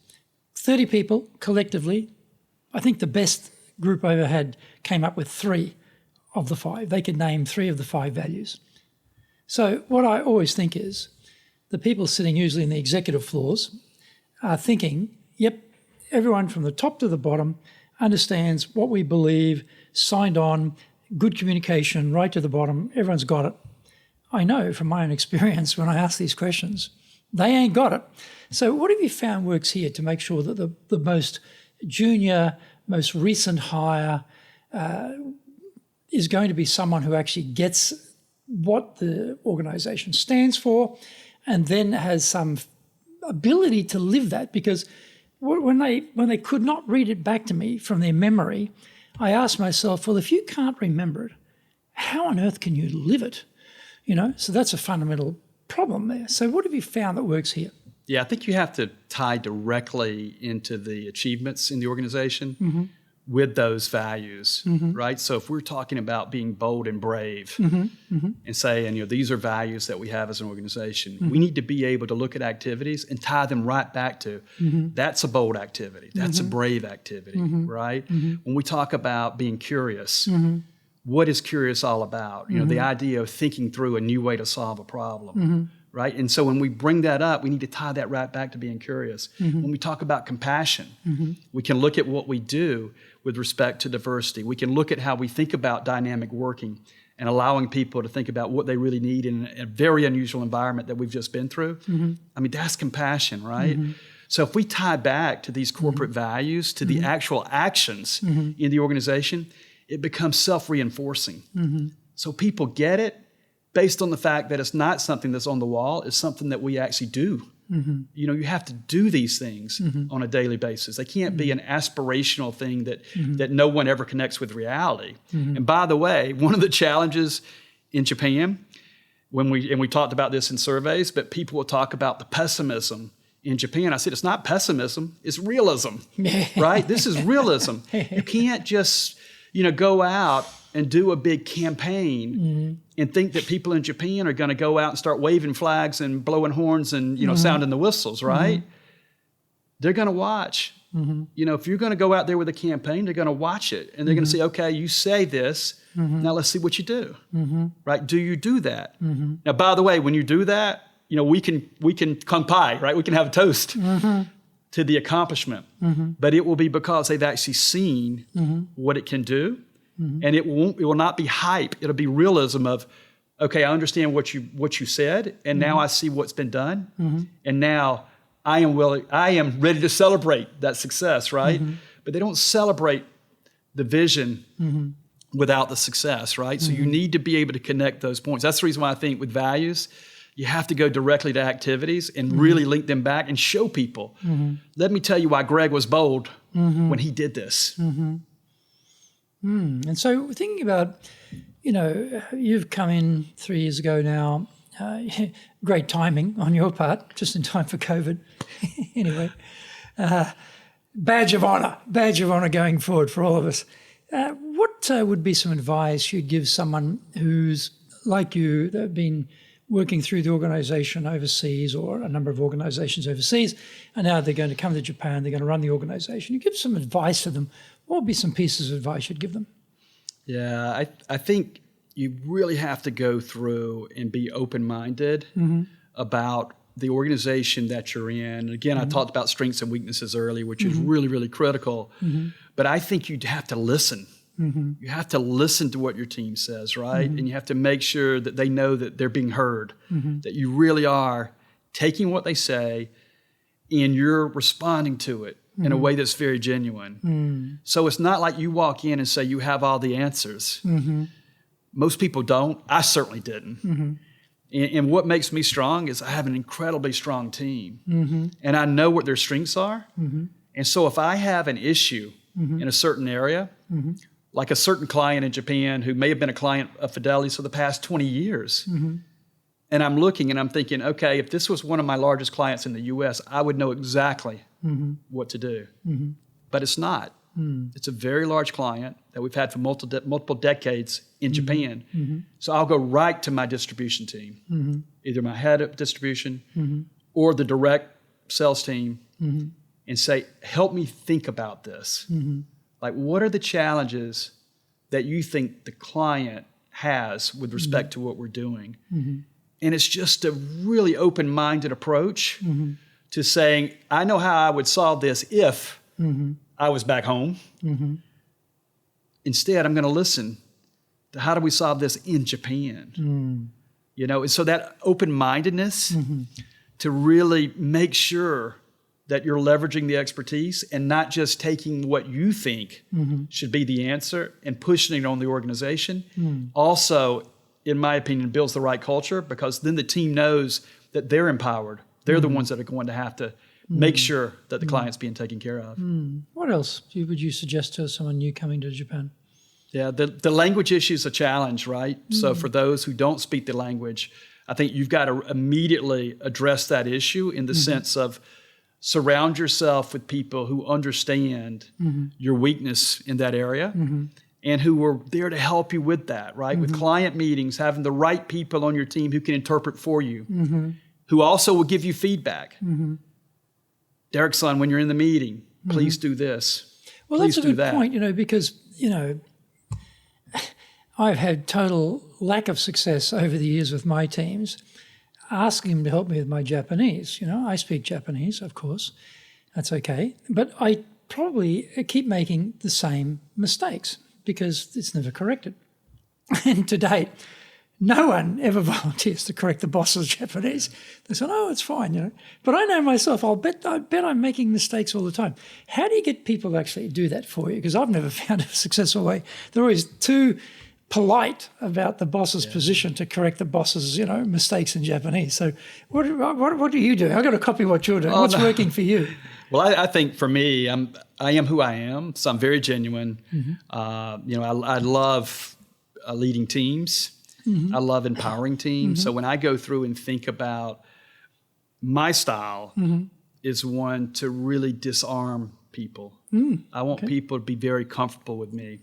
S1: 30 people collectively. I think the best group I ever had came up with 3 of the 5. They could name 3 of the 5 values. So what I always think is, the people sitting usually in the executive floors are thinking, yep, everyone from the top to the bottom understands what we believe, signed on, good communication, right to the bottom, everyone's got it. I know from my own experience when I ask these questions, they ain't got it. So what have you found works here to make sure that the most junior, most recent hire is going to be someone who actually gets what the organisation stands for, and then has some ability to live that? Because when they could not read it back to me from their memory, I asked myself, well, if you can't remember it, how on earth can you live it? So that's a fundamental problem there. So what have you found that works here?
S2: Yeah, I think you have to tie directly into the achievements in the organization with those values, right? So if we're talking about being bold and brave and saying, these are values that we have as an organization, we need to be able to look at activities and tie them right back to that's a bold activity, that's a brave activity, right? When we talk about being curious, what is curious all about? The idea of thinking through a new way to solve a problem, right? And so when we bring that up, we need to tie that right back to being curious. When we talk about compassion, we can look at what we do with respect to diversity. We can look at how we think about dynamic working and allowing people to think about what they really need in a very unusual environment that we've just been through. I mean, that's compassion, right? So if we tie back to these corporate values, to the actual actions in the organization, it becomes self-reinforcing. So people get it based on the fact that it's not something that's on the wall, it's something that we actually do. You have to do these things on a daily basis. They can't be an aspirational thing that no one ever connects with reality. And by the way, one of the challenges in Japan, and we talked about this in surveys, but people will talk about the pessimism in Japan. I said, it's not pessimism, it's realism, right? This is realism. You can't just go out and do a big campaign and think that people in Japan are going to go out and start waving flags and blowing horns and sounding the whistles, right? They're going to watch. If you're going to go out there with a campaign, they're going to watch it and they're going to say, okay, you say this, now let's see what you do, right? Do you do that? Now, by the way, when you do that, we can kanpai, right? We can have a toast to the accomplishment, but it will be because they've actually seen what it can do, and it will not be hype. It'll be realism of, okay, I understand what you said, and now I see what's been done, and now I am ready to celebrate that success, right? But they don't celebrate the vision without the success, right? So you need to be able to connect those points. That's the reason why I think with values, you have to go directly to activities and really link them back and show people. Let me tell you why Greg was bold when he did this.
S1: And so thinking about, you've come in 3 years ago now. Great timing on your part, just in time for COVID. Anyway, badge of honor going forward for all of us. What would be some advice you'd give someone who's like you, that have been working through the organization overseas, or a number of organizations overseas, and now they're going to come to Japan, they're going to run the organization? You give some advice to them. What would be some pieces of advice you'd give them?
S2: Yeah, I think you really have to go through and be open-minded about the organization that you're in. Again, I talked about strengths and weaknesses earlier, which is really, really critical. But I think you'd have to listen. You have to listen to what your team says, right? And you have to make sure that they know that they're being heard, that you really are taking what they say and you're responding to it in a way that's very genuine. So it's not like you walk in and say you have all the answers. Most people don't. I certainly didn't. And what makes me strong is I have an incredibly strong team. And I know what their strengths are. And so if I have an issue in a certain area, like a certain client in Japan who may have been a client of Fidelity's for the past 20 years, and I'm looking and I'm thinking, okay, if this was one of my largest clients in the U.S., I would know exactly what to do. But it's not. It's a very large client that we've had for multiple decades in Japan. So I'll go right to my distribution team, either my head of distribution or the direct sales team, and say, help me think about this. Like, what are the challenges that you think the client has with respect to what we're doing? And it's just a really open-minded approach to saying, I know how I would solve this if I was back home. Instead, I'm going to listen to how do we solve this in Japan? And so that open-mindedness to really make sure that you're leveraging the expertise and not just taking what you think should be the answer and pushing it on the organization. Also, in my opinion, builds the right culture, because then the team knows that they're empowered. They're the ones that are going to have to make sure that the client's being taken care of.
S1: What else would you suggest to someone new coming to Japan?
S2: Yeah, the language issue is a challenge, right? So for those who don't speak the language, I think you've got to immediately address that issue in the sense of surround yourself with people who understand your weakness in that area and who are there to help you with that, right? With client meetings, having the right people on your team who can interpret for you, who also will give you feedback. Derek, son, when you're in the meeting, please do this.
S1: Well,
S2: please
S1: that's a good point, because, I've had total lack of success over the years with my teams, asking them to help me with my Japanese. I speak Japanese, of course. That's okay. But I probably keep making the same mistakes because it's never corrected. And to date, no one ever volunteers to correct the boss's Japanese. They say, oh, it's fine, But I know myself, I bet I'm making mistakes all the time. How do you get people to actually do that for you? Because I've never found a successful way. They're always too polite about the boss's position to correct the boss's, mistakes in Japanese. So what are you doing? I've got to copy what you're doing. What's working for you?
S2: Well, I think for me, I am who I am, so I'm very genuine. I love leading teams. I love empowering teams. So when I go through and think about my style is one to really disarm people. I want people to be very comfortable with me.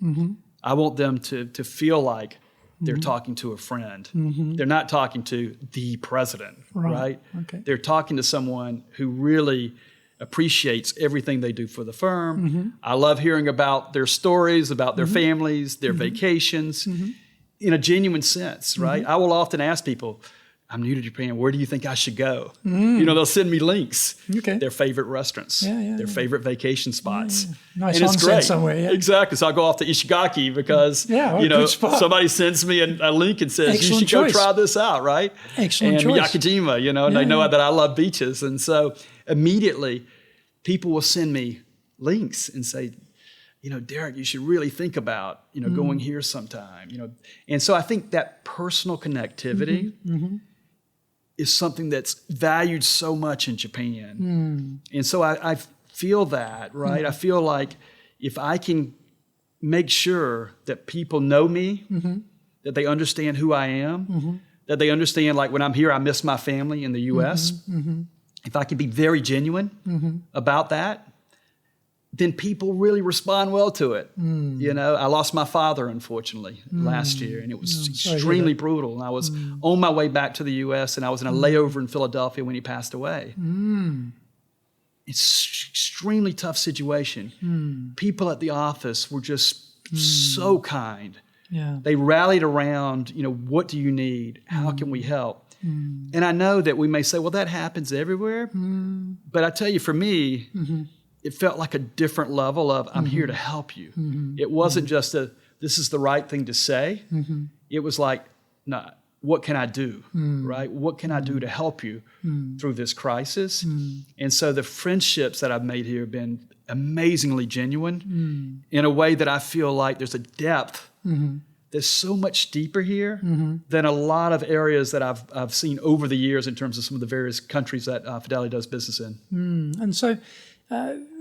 S2: I want them to feel like they're talking to a friend. They're not talking to the president, right?
S1: Okay.
S2: They're talking to someone who really appreciates everything they do for the firm. I love hearing about their stories, about their families, their vacations, in a genuine sense, right? I will often ask people, I'm new to Japan. Where do you think I should go? They'll send me links.
S1: Okay.
S2: Their favorite restaurants, their favorite vacation spots.
S1: Nice
S2: and it's
S1: onsen
S2: great.
S1: somewhere. Yeah.
S2: Exactly. So I go off to Ishigaki because
S1: good spot.
S2: somebody sends me a link and says,
S1: Excellent
S2: you should
S1: choice.
S2: go try this out, right?
S1: Excellent
S2: and
S1: choice.
S2: Yakijima, and they know that I love beaches. And so immediately people will send me links and say, Derek, you should really think about, going here sometime, And so I think that personal connectivity is something that's valued so much in Japan. And so I feel that, right? I feel like if I can make sure that people know me, that they understand who I am, that they understand, like when I'm here, I miss my family in the U.S. If I can be very genuine about that, then people really respond well to it. I lost my father, unfortunately, last year, and it was extremely brutal. And I was on my way back to the U.S., and I was in a layover in Philadelphia when he passed away. It's an extremely tough situation. People at the office were just so kind.
S1: Yeah.
S2: They rallied around, what do you need? How can we help? And I know that we may say, well, that happens everywhere. But I tell you, for me, it felt like a different level of, I'm here to help you. It wasn't just this is the right thing to say. It was like, no, what can I do, right? What can I do to help you through this crisis? And so the friendships that I've made here have been amazingly genuine in a way that I feel like there's a depth that's so much deeper here than a lot of areas that I've seen over the years in terms of some of the various countries that Fidelity does business in.
S1: And so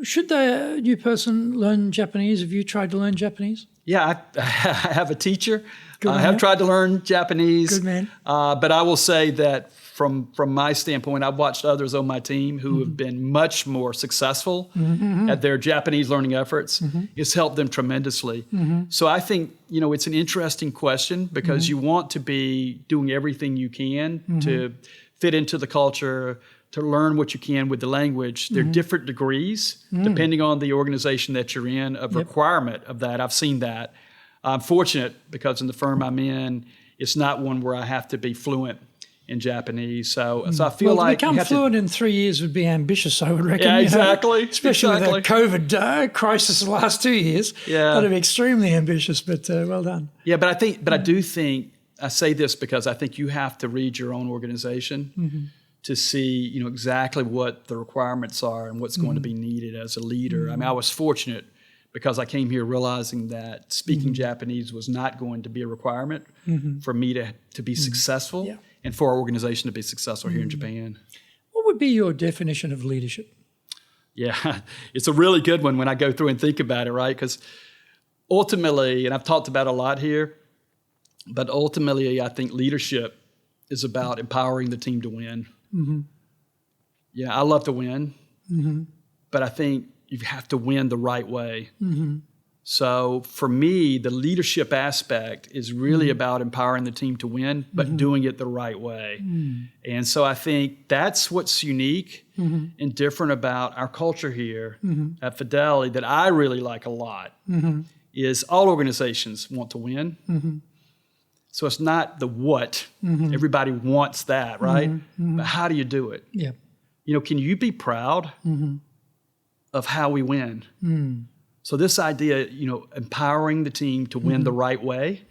S1: should the new person learn Japanese? Have you tried to learn Japanese?
S2: Yeah, I have a teacher.
S1: Good
S2: I have tried to learn Japanese.
S1: Good man.
S2: But I will say that from my standpoint, I've watched others on my team who have been much more successful at their Japanese learning efforts. It's helped them tremendously. So I think, it's an interesting question because you want to be doing everything you can to fit into the culture, to learn what you can with the language. There are different degrees, depending on the organization that you're in, of requirement of that. I've seen that. I'm fortunate because in the firm I'm in, it's not one where I have to be fluent in Japanese. So I feel like
S1: to become fluent in 3 years would be ambitious, I would reckon.
S2: Yeah, exactly.
S1: Especially with the COVID crisis the last 2 years.
S2: Yeah.
S1: That'd be extremely ambitious, but well done.
S2: Yeah, but I do think, I say this because I think you have to read your own organization to see, exactly what the requirements are and what's going to be needed as a leader. I mean, I was fortunate because I came here realizing that speaking Japanese was not going to be a requirement for me to be successful and for our organization to be successful here in Japan.
S1: What would be your definition of leadership?
S2: Yeah, it's a really good one when I go through and think about it, right? Because ultimately, and I've talked about it a lot here, but ultimately I think leadership is about empowering the team to win. Yeah, I love to win, but I think you have to win the right way. So for me, the leadership aspect is really about empowering the team to win, but doing it the right way. And so I think that's what's unique and different about our culture here at Fidelity that I really like a lot, is all organizations want to win. So it's not the what. Everybody wants that, right? But how do you do it?
S1: Yeah.
S2: Can you be proud of how we win? So this idea, empowering the team to win the right way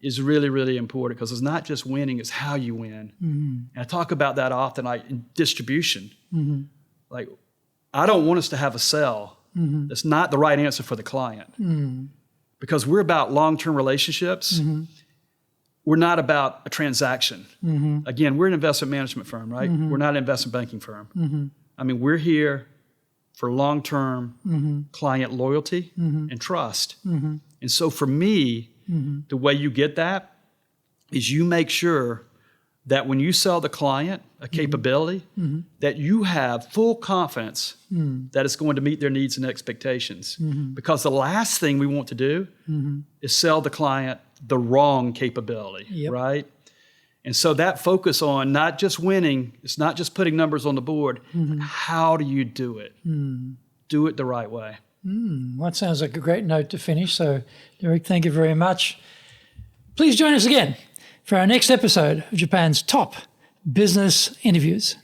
S2: is really, really important because it's not just winning, it's how you win. And I talk about that often, like in distribution. Like, I don't want us to have a sell that's not the right answer for the client because we're about long-term relationships. We're not about a transaction. Again, we're an investment management firm, right? We're not an investment banking firm. I mean, we're here for long-term client loyalty and trust. And so for me, the way you get that is you make sure that when you sell the client a capability, that you have full confidence that it's going to meet their needs and expectations. Because the last thing we want to do is sell the client the wrong capability, right? And so that focus on not just winning, it's not just putting numbers on the board, but how do you do it? Do it the right way.
S1: Well, that sounds like a great note to finish. So, Derek, thank you very much. Please join us again for our next episode of Japan's top business interviews.